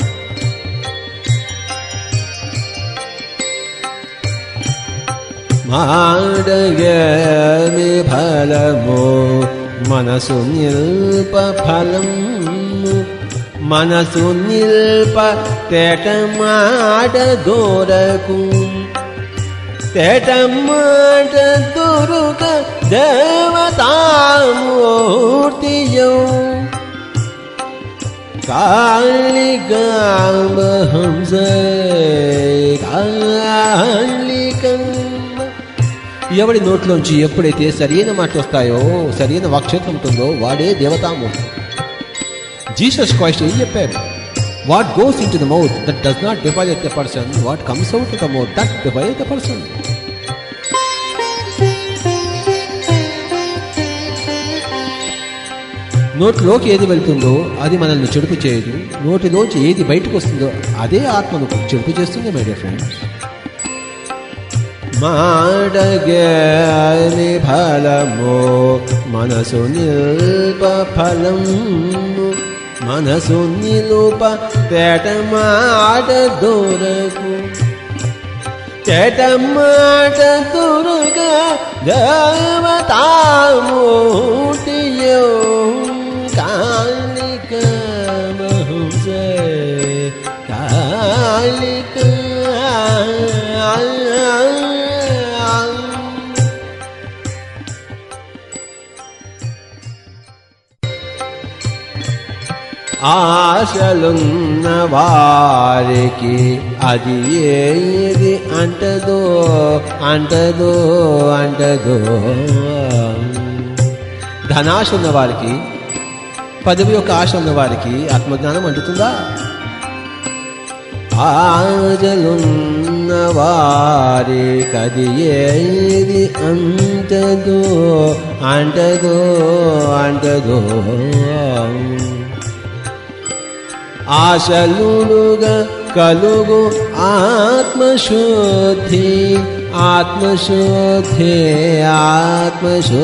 [SPEAKER 1] మాటకేమి ఫలము మనసు నిల్ప ఫలము, మనసు నిల్ప తేట మాట దొరకు, తేట మాట దొరుక దేవతామూర్తియౌ. కాళికాంబ హంస కాళికాంబ. ఎవడి నోట్లోంచి ఎప్పుడైతే సరైన మాటలు వస్తాయో, సరైన వాక్క్షేత్రం ఉంటుందో వాడే దేవతామూర్తి. జీసస్ క్రైస్ట్ ఏం చెప్పారు? What goes into the mouth that does not defile the person, what comes out the mouth that defile the person. నోటిలోకి ఏది వెళ్తుందో అది మనల్ని చెడుపు చేయదు. నోటిలోంచి ఏది బయటకు వస్తుందో అదే ఆత్మను చెడుపు చేస్తుంది. మై డియర్ ఫ్రెండ్స్, మాటకేమి ఫలము మనసు నిల్ప ఫలము, మనసు నిలుప తేట మాట దొరకు, తేట మాట దొరక దేవతామూర్తియో. కాళికామ హంస కాళికా. ఆశలున్న వారికి అది ఏది అంటదో అంటదో అంటదో. ధనాశ ఉన్న వారికి, పదవి యొక్క ఆశ ఉన్న వారికి ఆత్మజ్ఞానం అంటుతుందా? ఆశలున్న వారికి అది ఏది అంటదో అంటదో అంటదో. ఆశలుడుగా కలుగు ఆత్మశుద్ధి ఆత్మశుద్ధి ఆత్మశుద్ధి.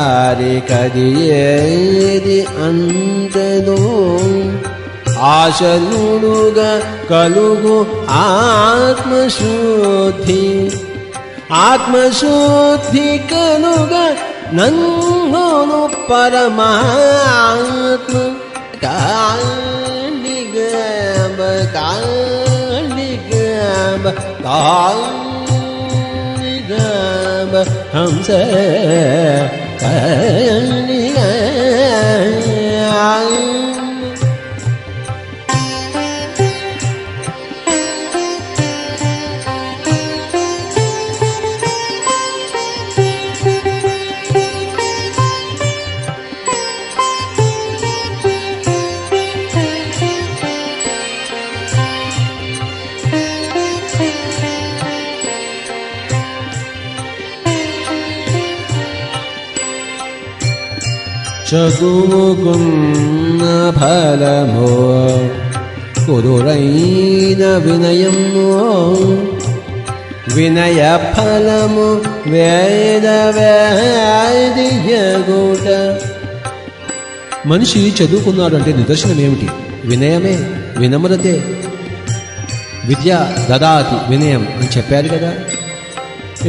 [SPEAKER 1] ఆశలున్నవారికది ఏది అంతదో ఆశలుడుగా కలుగు ఆత్మశుద్ధి ఆత్మశుద్ధి కలుగా నందును పరమాత్మ కాళిగంబ కాళిగంబ కాళిగంబ హంస చదువుకున్న ఫలము కుదురైన వినయము వినయ ఫలము వేద వేదియగుట. మనిషి చదువుకున్నాడు అంటే నిదర్శనం ఏమిటి? వినయమే, వినమ్రతే. విద్య దదాతి వినయం అని చెప్పారు కదా.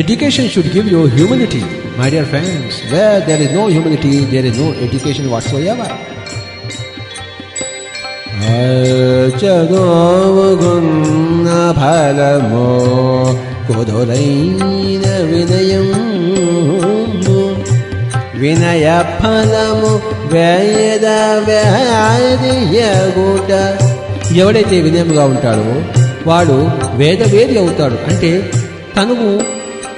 [SPEAKER 1] Education should give you humility, my dear friends. Where there is no humility, there is no education whatsoever. చదువుకున్న ఫలము కుదురైన వినయం వినయ ఫలము వేద వేదియగుట. ఎవడైతే వినయముగా ఉంటాడో వాడు వేదవేది అవుతాడు. అంటే తను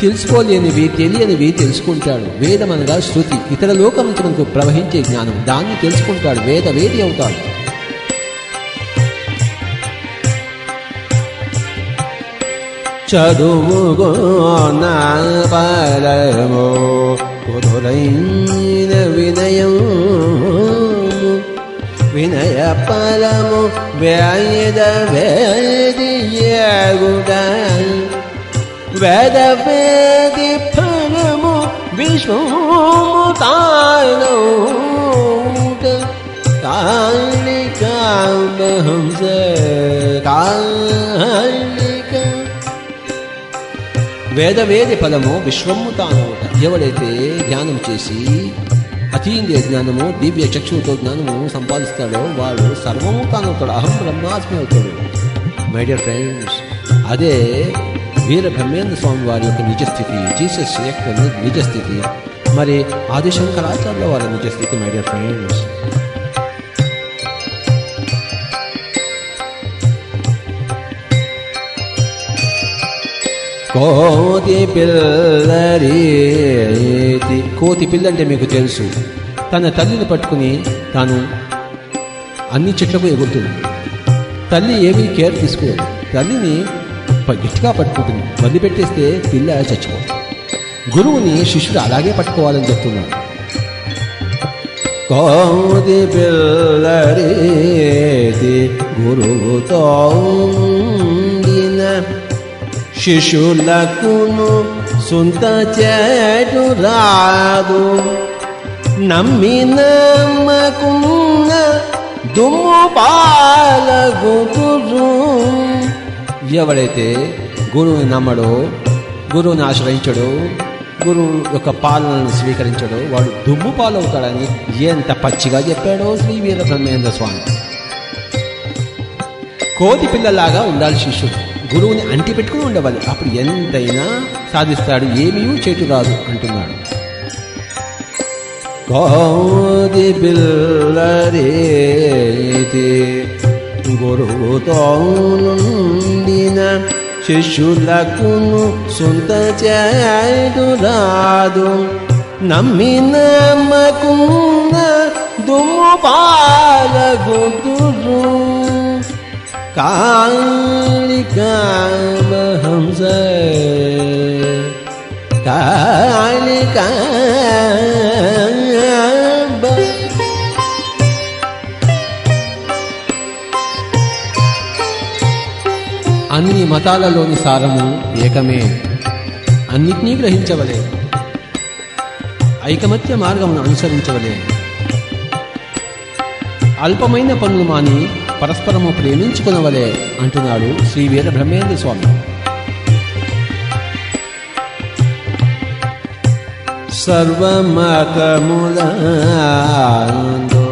[SPEAKER 1] తెలుసుకోలేనివి తెలియనివి తెలుసుకుంటాడు. వేదం అనగా శృతి, ఇతర లోకం నుంచి మనకు ప్రవహించే జ్ఞానం, దాన్ని తెలుసుకుంటాడు, వేదవేది అవుతాడు. చదువుకున్న ఫలము కుదురైన వినయం వినయ ఫలము వేద వేదియగుట. వేద వేది ఫలము విశ్వము తానౌట. కాళికాంబ హంస కాళిక. వేదవేది ఫలము విశ్వము తానౌట. ఎవడైతే ధ్యానం చేసి అతీంద్రియ జ్ఞానము దివ్య చక్షువుతో జ్ఞానము సంపాదిస్తాడో వాడు సర్వము తానవుతాడు, అహం బ్రహ్మాస్మి అవుతాడు. మై డియర్ ఫ్రెండ్స్, అదే వీర బ్రహ్మేంద్ర స్వామి వారి యొక్క నిజస్థితి, జీసస్ యొక్క నిజస్థితి, మరి ఆదిశంకరాచార్యుల వారి నిజస్థితి. మై డియర్ ఫ్రెండ్స్, కోతి పిల్లరీతి. కోతి పిల్ల అంటే మీకు తెలుసు, తన తల్లిని పట్టుకుని తాను అన్ని చెట్లకు ఎగురుతుంది. తల్లి ఏమీ కేర్ తీసుకోదు, తల్లిని గట్టిగా పట్టుకుంటుంది. వదిలిపెట్టేస్తే పిల్ల చచ్చిపోతుంది. గురువుని శిష్యుడు అలాగే పట్టుకోవాలని చెప్తున్నాడు. కోతి పిల్లరీతి గురువుతో శిష్యులకును సొంత చేటు రాదు. నమ్మి నమ్మకున్న దుమ్ము పాలగుతురు. ఎవడైతే గురువుని నమ్మడో, గురువుని ఆశ్రయించడో, గురువు యొక్క పాలనను స్వీకరించడో వాడు దుమ్ము పాలవుతాడని ఎంత పచ్చిగా చెప్పాడో శ్రీ వీర బ్రహ్మేంద్ర స్వామి. కోతి పిల్లలాగా ఉండాలి శిష్యుడు, గురువుని అంటి పెట్టుకుని ఉండవాలి. అప్పుడు ఎంతైనా సాధిస్తాడు, ఏమీ చేటు రాదు అంటున్నాడు. కోతి పిల్లరీతి గురువుతో నుండిన శిష్యులకును సొంత చేటు రాదు. నమ్మి నమ్మకున్న దుమ్ము పాలగుతురు. కాళికాంబ హంస హంస కాళికా అన్ని మతాలలోని సారము ఏకమే. అన్నిటినీ గ్రహించవలే, ఐకమత్య మార్గమును అనుసరించవలే. అల్పమైన పనులు మాని పరస్పరము ప్రేమించుకునవలే అంటున్నాడు శ్రీ వీరబ్రహ్మేంద్ర స్వామి. సర్వమతములందు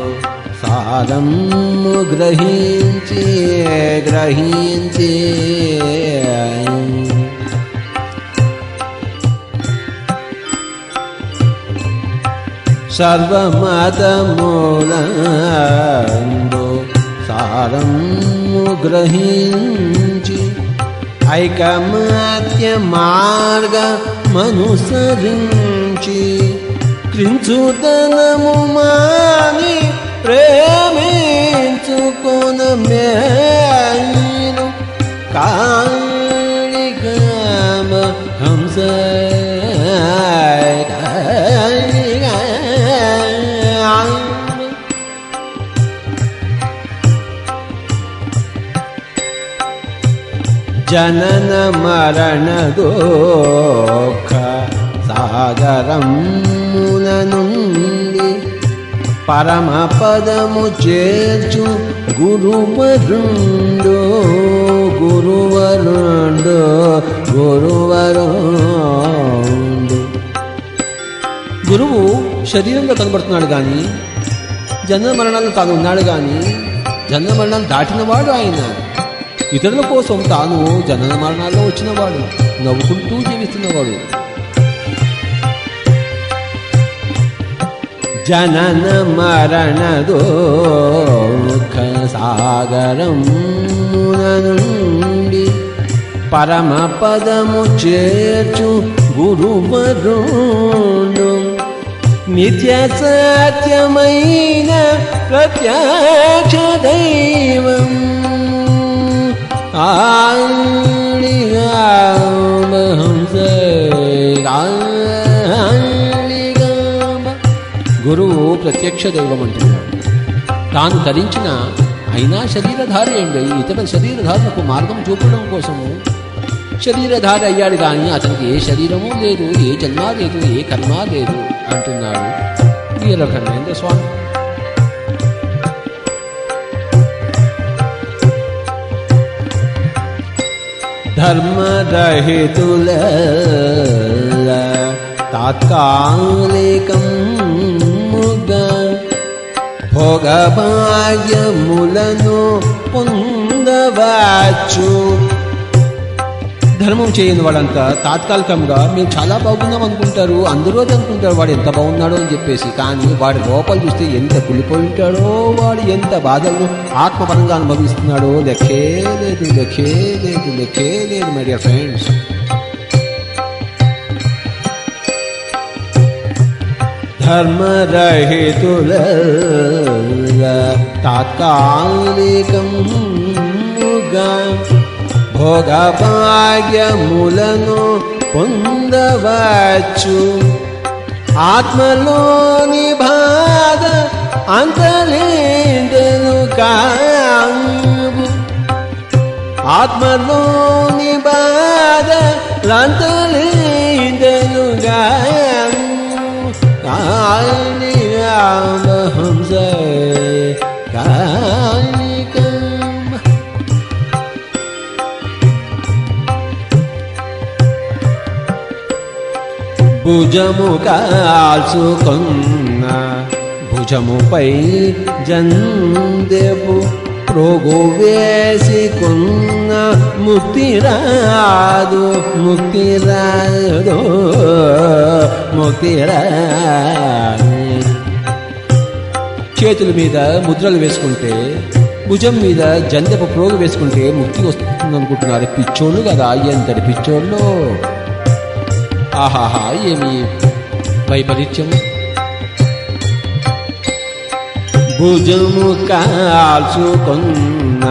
[SPEAKER 1] సారము గ్రహించి గ్రహించి సర్వమతములందు సారము గ్రహించి ఐకమత్య మార్గమనుసరించి క్రించుతనము మాని ప్రేమించుకొన మేలు కాళికామ హంస జనన మరణ దుఃఖ సాగరమున నుండి పరమ పదము చేర్చు గురువరుండు గురువరుండు గురువరుండు. గురువు శరీరంలో కనబడుతున్నాడు కానీ జన్మ మరణాలు తాను ఉన్నాడు కానీ జన్మ మరణాలు దాటినవాడు ఆయన. ఇతరుల కోసం తాను జనన మరణాల్లో వచ్చినవాడు, నవ్వుకుంటూ జీవిస్తున్నవాడు. జనన మరణ దుఃఖ సాగరమున నుండి పరమ పదము చేర్చు గురువరుండు నిత్య సత్యమైన ప్రత్యక్ష దైవం గురువు ప్రత్యక్ష దైవం అంటున్నాడు. తాను ధరించిన అయినా శరీరధారి అండి. ఇతర శరీరధారులకు మార్గం చూపడం కోసము శరీరధారి అయ్యాడు కానీ అతనికి ఏ శరీరము లేదు, ఏ జన్మ లేదు, ఏ కర్మ లేదు అంటున్నాడు వీరబ్రహ్మేంద్ర స్వామి. ధర్మరహితుల తాత్కాలికముగా భోగభాగ్యములను పొందవచ్చు. ధర్మం చేయని వాడంతా తాత్కాలికంగా మేము చాలా బాగున్నాం అనుకుంటారు. అందరూ అది అనుకుంటారు వాడు ఎంత బాగున్నాడో అని చెప్పేసి. కానీ వాడి లోపల చూస్తే ఎంత కులిపోయి ఉంటాడో, వాడు ఎంత బాధలు ఆత్మపరంగా అనుభవిస్తున్నాడో లెక్కే లేదు, లెక్కే లేదు, లెక్కే లేదు మై డియర్ ఫ్రెండ్స్. ధర్మరహితుల తాత్కాలికముగా భోగభాగ్యములను పొందవచ్చు. ఆత్మలోని బాధ అంతలేందను కావు, ఆత్మలోని బాధ అంతలేందను కావు. హంస భుజము కాల్చుకున్న భుజముపై జందెపు ప్రోగు వేసుకున్న ముక్తి రాదు, ముక్తి రాదు, ముక్తి రాదు. చేతుల మీద ముద్రలు వేసుకుంటే, భుజం మీద జందెపు ప్రోగు వేసుకుంటే ముక్తి వస్తుంది అనుకుంటున్నారు. పిచ్చోళ్ళు కదా, ఎంతటి పిచ్చోళ్ళు. ఆహాహా, ఏమి వైపరీత్యం. భుజము కాల్చుకున్న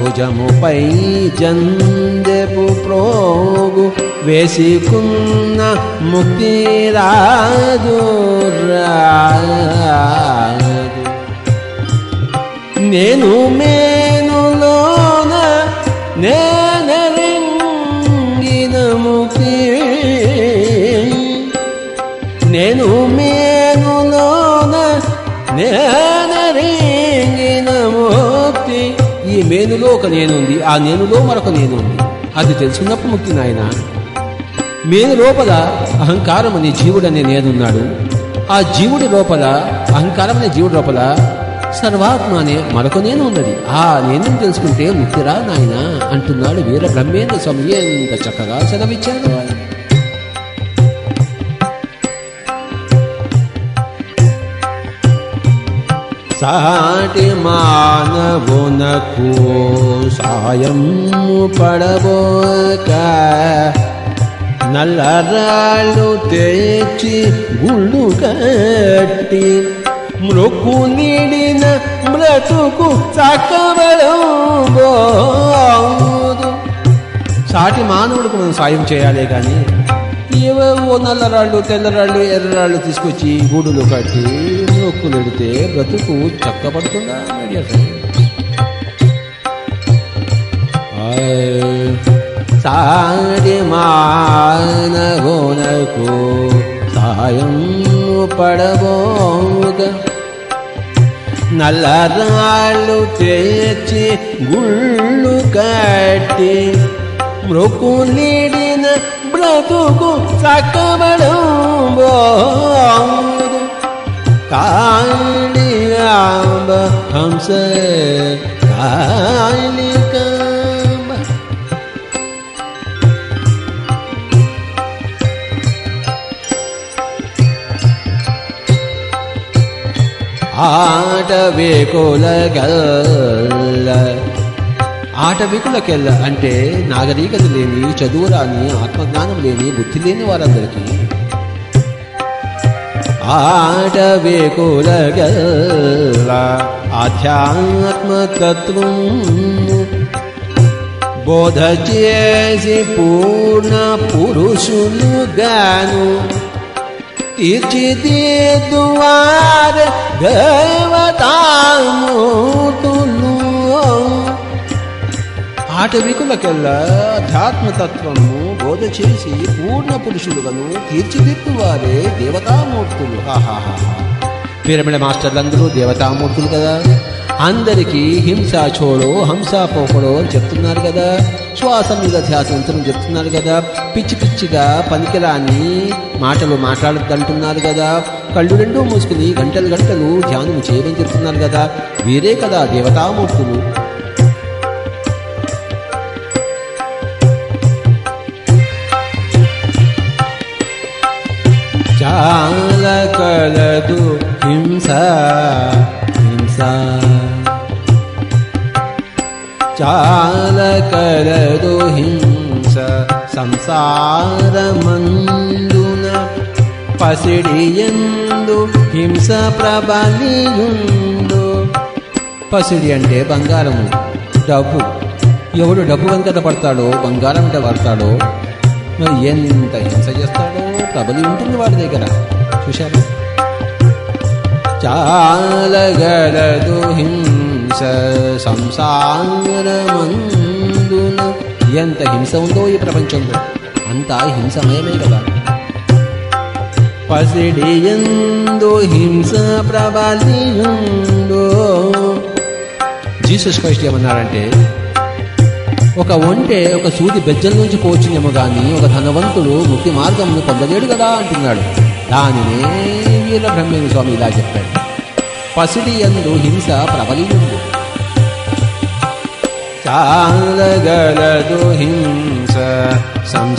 [SPEAKER 1] భుజముపై జందెపు ప్రోగు వేసుకున్న ముక్తి రాదు నేను మేనులోన నేనరింగిన ముక్తి నేను మేనులోన నేనరింగిన ముక్తి ఈ మేనులో ఒక నేనుంది, ఆ నేనులో మరొక నేనుంది. అది తెలుసుకున్నప్పుడు ముక్తి నాయన. మేను లోపల అహంకారం అనే జీవుడనే నేనున్నాడు. ఆ జీవుడి లోపల అహంకారం అనే జీవుడి లోపల సర్వాత్మ అనే మరొక నేను ఉన్నది. ఆ నేను తెలుసుకుంటే ముక్తిరా నాయన అంటున్నాడు వీర బ్రహ్మేంద్ర స్వామి. ఎంత చక్కగా సెలవిచ్చాడు. సాటి మానవునకు సాయం పడబోక నల్లరాళ్ళు తెచ్చి గుళ్ళు కట్టి మృక్కు నీడిన బ్రతుకు చక్కబడబోదు. సాటి మానవుడికి మనం సాయం చేయాలి కానీ ఏవో నల్లరాళ్ళు తెల్లరాళ్ళు ఎర్రరాళ్ళు తీసుకొచ్చి గూడులు కట్టి మొక్కులు ఎడితే బ్రతుకు చక్కబడుతుందా? సాటి మానవునకు సాయం పడబోక నల్లరాళ్ళు తెచ్చి గుళ్ళు కట్టి మృక్కు నీడిన బ్రతుకు చక్కబడబోదు. కాళియాంబ హంస కాళికాంబ ఆటవికులగల్ల ఆటవికులకెళ్ళ అంటే నాగరికత లేని, చదువు రాని, ఆత్మజ్ఞానం లేని, బుద్ధి లేని వారందరికీ ఆటవికులగల్ల ఆధ్యాత్మతత్వం బోధ చేసి పూర్ణ పురుషులుగాను తీర్చిదిద్దువార దేవతామూర్తులు. ఆటవికులకెల్లా అధ్యాత్మతత్వము బోధ చేసి పూర్ణ పురుషులుగాను తీర్చిదిద్దువారే దేవతామూర్తులు. పిరమిడ్ మాస్టర్లందరూ దేవతామూర్తులు కదా. అందరికీ హింస చోడో హంస పోకడో అని చెప్తున్నారు కదా. శ్వాస మీద ధ్యాసంతరం చెప్తున్నారు కదా. పిచ్చి పిచ్చిగా పనికిరాని మాటలు మాట్లాడద్దంటున్నారు కదా. కళ్ళు రెండూ మూసుకుని గంటలు గంటలు ధ్యానం చేయమని చెప్తున్నారు కదా. వీరే కదా దేవతామూర్తులు. చాలా కలదు హింస హింస చాలా కలదు హింస సంసారమందున పసిడియందు హింస ప్రబలియుండు. పసిడి అంటే బంగారము, డబ్బు. ఎవడు డబ్బు వెంకట పడతాడో, బంగారం పడతాడో మరి ఎంత హింస చేస్తాడో ప్రబలి ఉంటుంది వాడి దగ్గర. చూశారు? చాలగలదు హింస సంసారమందున. ఎంత హింస ఉందో ఈ ప్రపంచంలో, అంతా హింసమయమే కదా. పసిడియందు హింస ప్రబలియుండు. జీసస్ క్రైస్ట్ ఏమన్నారంటే, ఒక ఒంటె ఒక సూది బెజ్జల నుంచి పోచినేమో కానీ ఒక ధనవంతుడు ముక్తి మార్గంను పొందలేడు కదా అంటున్నాడు. దానినే వీర బ్రహ్మేంద్ర స్వామి ఇలా చెప్పాడు. పసిడి యందు హింస ప్రబలియుండు. చాలగలదు హింస సంసారమందున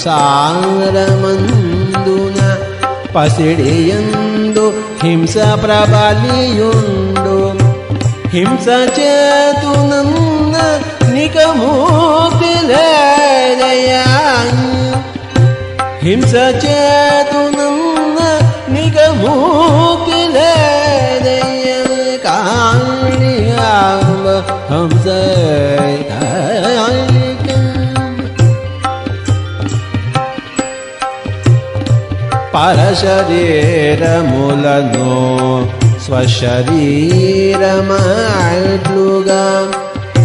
[SPEAKER 1] పసిడి యందు హింస ప్రబలియుండు. హింస చేతునన్న నికముక్తి లేదయా. హింస చేతునన్న నికముక్తి లేదయ్య. కాళియాంబ హంస పరశరీరములను స్వశరీరమాట్లుగా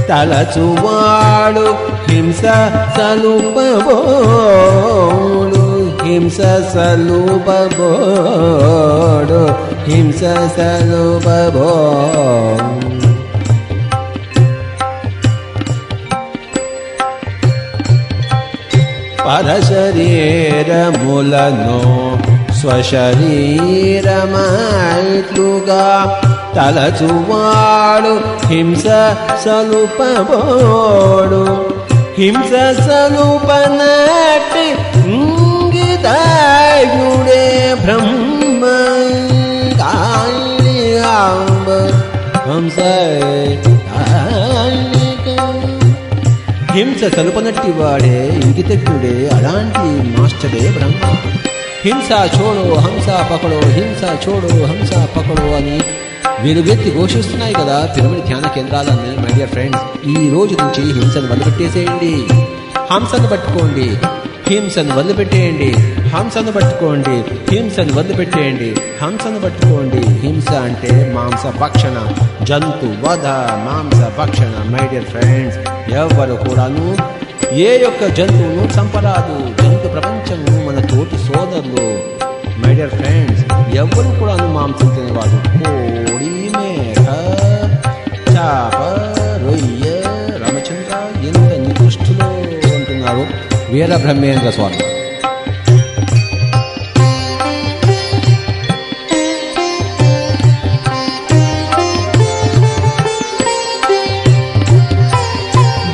[SPEAKER 1] తలచువాడు హింస సలుపబోడు, హింస సలుపబోడు, హింస సలుపబోడు. పరశరీరములను స్వశరీరమాట్లుగా తలచువాడు హింస సలుపబోడు, హింస సలుపనట్టి ఇంగితాయుడే బ్రహ్మ హంస. హింస సలుపనట్టి వాడే ఇంగితజ్ఞుడే, అలాంటి మాస్టరే బ్రహ్మ. హింస చోడో హంస పకడో, హింస చోడో హంస పకడో అని వెలుగెత్తి ఘోషిస్తున్నాయి కదా పిరమిడ్ ధ్యాన కేంద్రాలన్నీ. మై డియర్ ఫ్రెండ్స్, ఈ రోజు నుంచి హింసను వదిలిపెట్టేసేయండి, హంసను పట్టుకోండి, హింసను వదిలిపెట్టేయండి, హంసను పట్టుకోండి, హింసను వదిలిపెట్టేయండి, హంసను పట్టుకోండి. హింస అంటే మాంస భక్షణ, జంతు వధ, మాంస భక్షణ. మై డియర్ ఫ్రెండ్స్, ఎవరు కూడాను ఏ యొక్క జంతువును చంపరాదు. జంతు ప్రపంచము మన తోటి సోదరులు. మై డియర్ ఫ్రెండ్స్, ఎవరు కూడాను మాంసం తినేవాడు. కోడి, మేక, చాప, రొయ్య, రామచంద్ర ఎంత నికృష్టులు అంటున్నారు వీర బ్రహ్మేంద్ర స్వామి.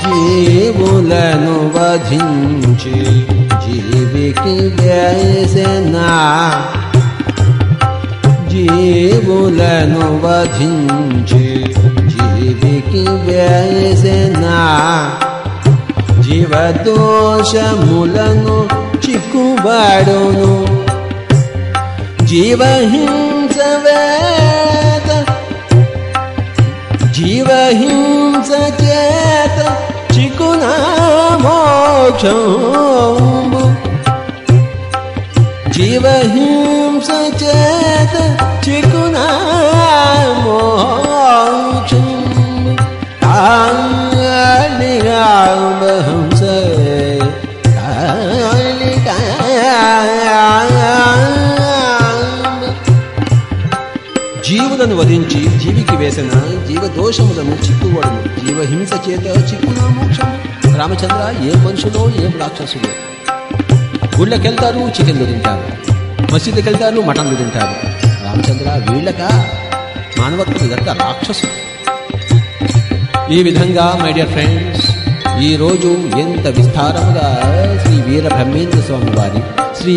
[SPEAKER 1] జీవులను వధించి జీవికి వేసెనా, జీవులను వధించి జీవికి వేసెనా, జీవదోషములను చిక్కుబడును, జీవహింస వేద, జీవహింస చేత చిక్కునా మోక్షము, జీవహింస చేత చిక్కునా మోక్షము. హంస జీవులను వధించి జీవికి వేసిన జీవదోషములను చిక్కువడును, జీవహింస చేత చిక్కునా మోక్షము. రామచంద్ర, ఏ మనుషులో ఏం రాక్షసులు. గుళ్ళకెళ్తారు, చికెన్లు తింటారు, మసీదుకి వెళ్తారు, మటన్లు తింటారు. రామచంద్ర, వీళ్ళక మానవత్వం ఇదంతా రాక్షసు. ఈ విధంగా మై డియర్ ఫ్రెండ్స్, ఈరోజు ఎంత విస్తారముగా శ్రీ వీర బ్రహ్మేంద్ర స్వామి వారి, శ్రీ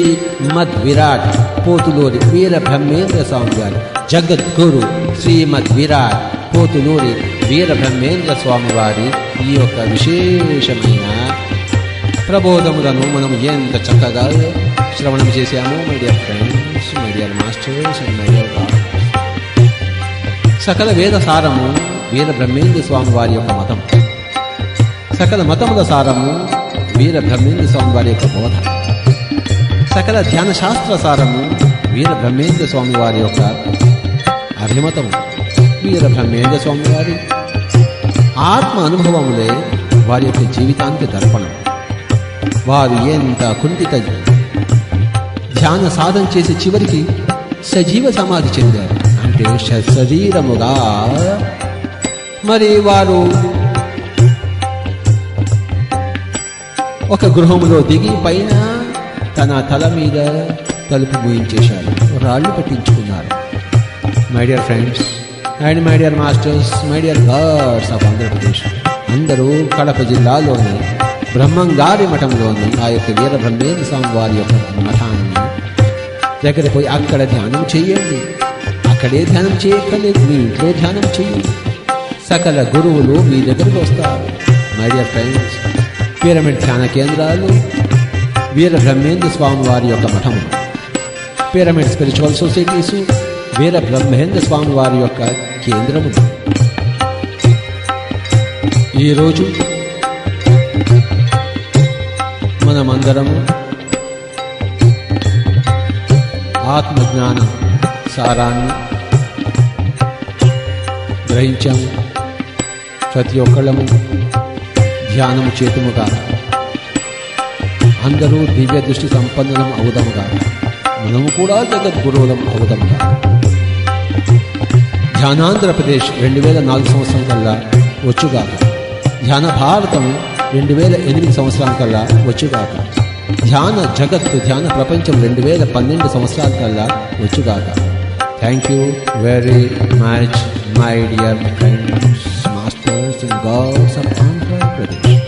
[SPEAKER 1] మద్ విరాట్ పోతులూరి వీర బ్రహ్మేంద్ర స్వామి వారి జగద్గురు శ్రీమద్ విరాట్ పోతులూరి వీర బ్రహ్మేంద్ర స్వామి వారి ఈ యొక్క విశేషమైన ప్రబోధములను మనం ఎంత చక్కగా శ్రవణం చేశాము. My dear friends, my dear masters and my dear God, సకల వేద సారము వీర బ్రహ్మేంద్ర స్వామి వారి యొక్క మతం, సకల మతముల సారము వీర బ్రహ్మేంద్ర స్వామి వారి యొక్క బోధ, సకల ధ్యాన శాస్త్ర సారము వీర బ్రహ్మేంద్ర స్వామి వారి యొక్క అభిమతము. వీర బ్రహ్మేంద్ర స్వామి వారి ఆత్మ అనుభవములే వారి యొక్క జీవితానికి దర్పణం. వారు ఎంత కుంఠిత ధ్యాన సాధన చేసి చివరికి సజీవ సమాధి చెందారు అంటే శరీరముగా. మరి వారు ఒక గృహములో దిగి పైన తన తల మీద తలుపు మూయించేశారు, రాళ్ళు పెట్టించుకున్నారు. My dear friends and my dear masters, my dear gods of Andhra Pradesh, అందరూ కడప జిల్లాలోని బ్రహ్మంగారి మఠంలోని ఆ యొక్క వీర బ్రహ్మేంద్ర స్వామి వారి యొక్క మఠాన్ని దగ్గర పోయి అక్కడ ధ్యానం చేయండి. అక్కడే ధ్యానం చేయక్కర్లేదు, మీ ఇంట్లో ధ్యానం చేయండి. సకల గురువులు మీ దగ్గరకు వస్తారు. మై డియర్ ఫ్రెండ్స్, పిరమిడ్ ధ్యాన కేంద్రాలు వీర బ్రహ్మేంద్ర స్వామి వారి యొక్క మఠము, పిరమిడ్ స్పిరిచువల్ సొసైటీసు వీర బ్రహ్మేంద్ర స్వామి వారి యొక్క కేంద్రము. ఈరోజు మనమందరము ఆత్మజ్ఞాన సారాన్ని గ్రహించాము. ప్రతి ఒక్కళ్ళము ధ్యానము చేతుముగా అందరూ దివ్య దృష్టి సంపన్నులం అవుదాముగా, మనము కూడా జగద్గురువులం అవుదాముగా. ధ్యానాంధ్రప్రదేశ్ 2004 సంవత్సరం కల్లా వచ్చుగాక. ధ్యాన భారతం 2008 సంవత్సరాల కల్లా వచ్చుగాక. ధ్యాన జగత్తు ధ్యాన ప్రపంచం 2012 సంవత్సరాల కల్లా వచ్చుగాక. Thank you very much my dear friends, masters and girls of Andhra Pradesh.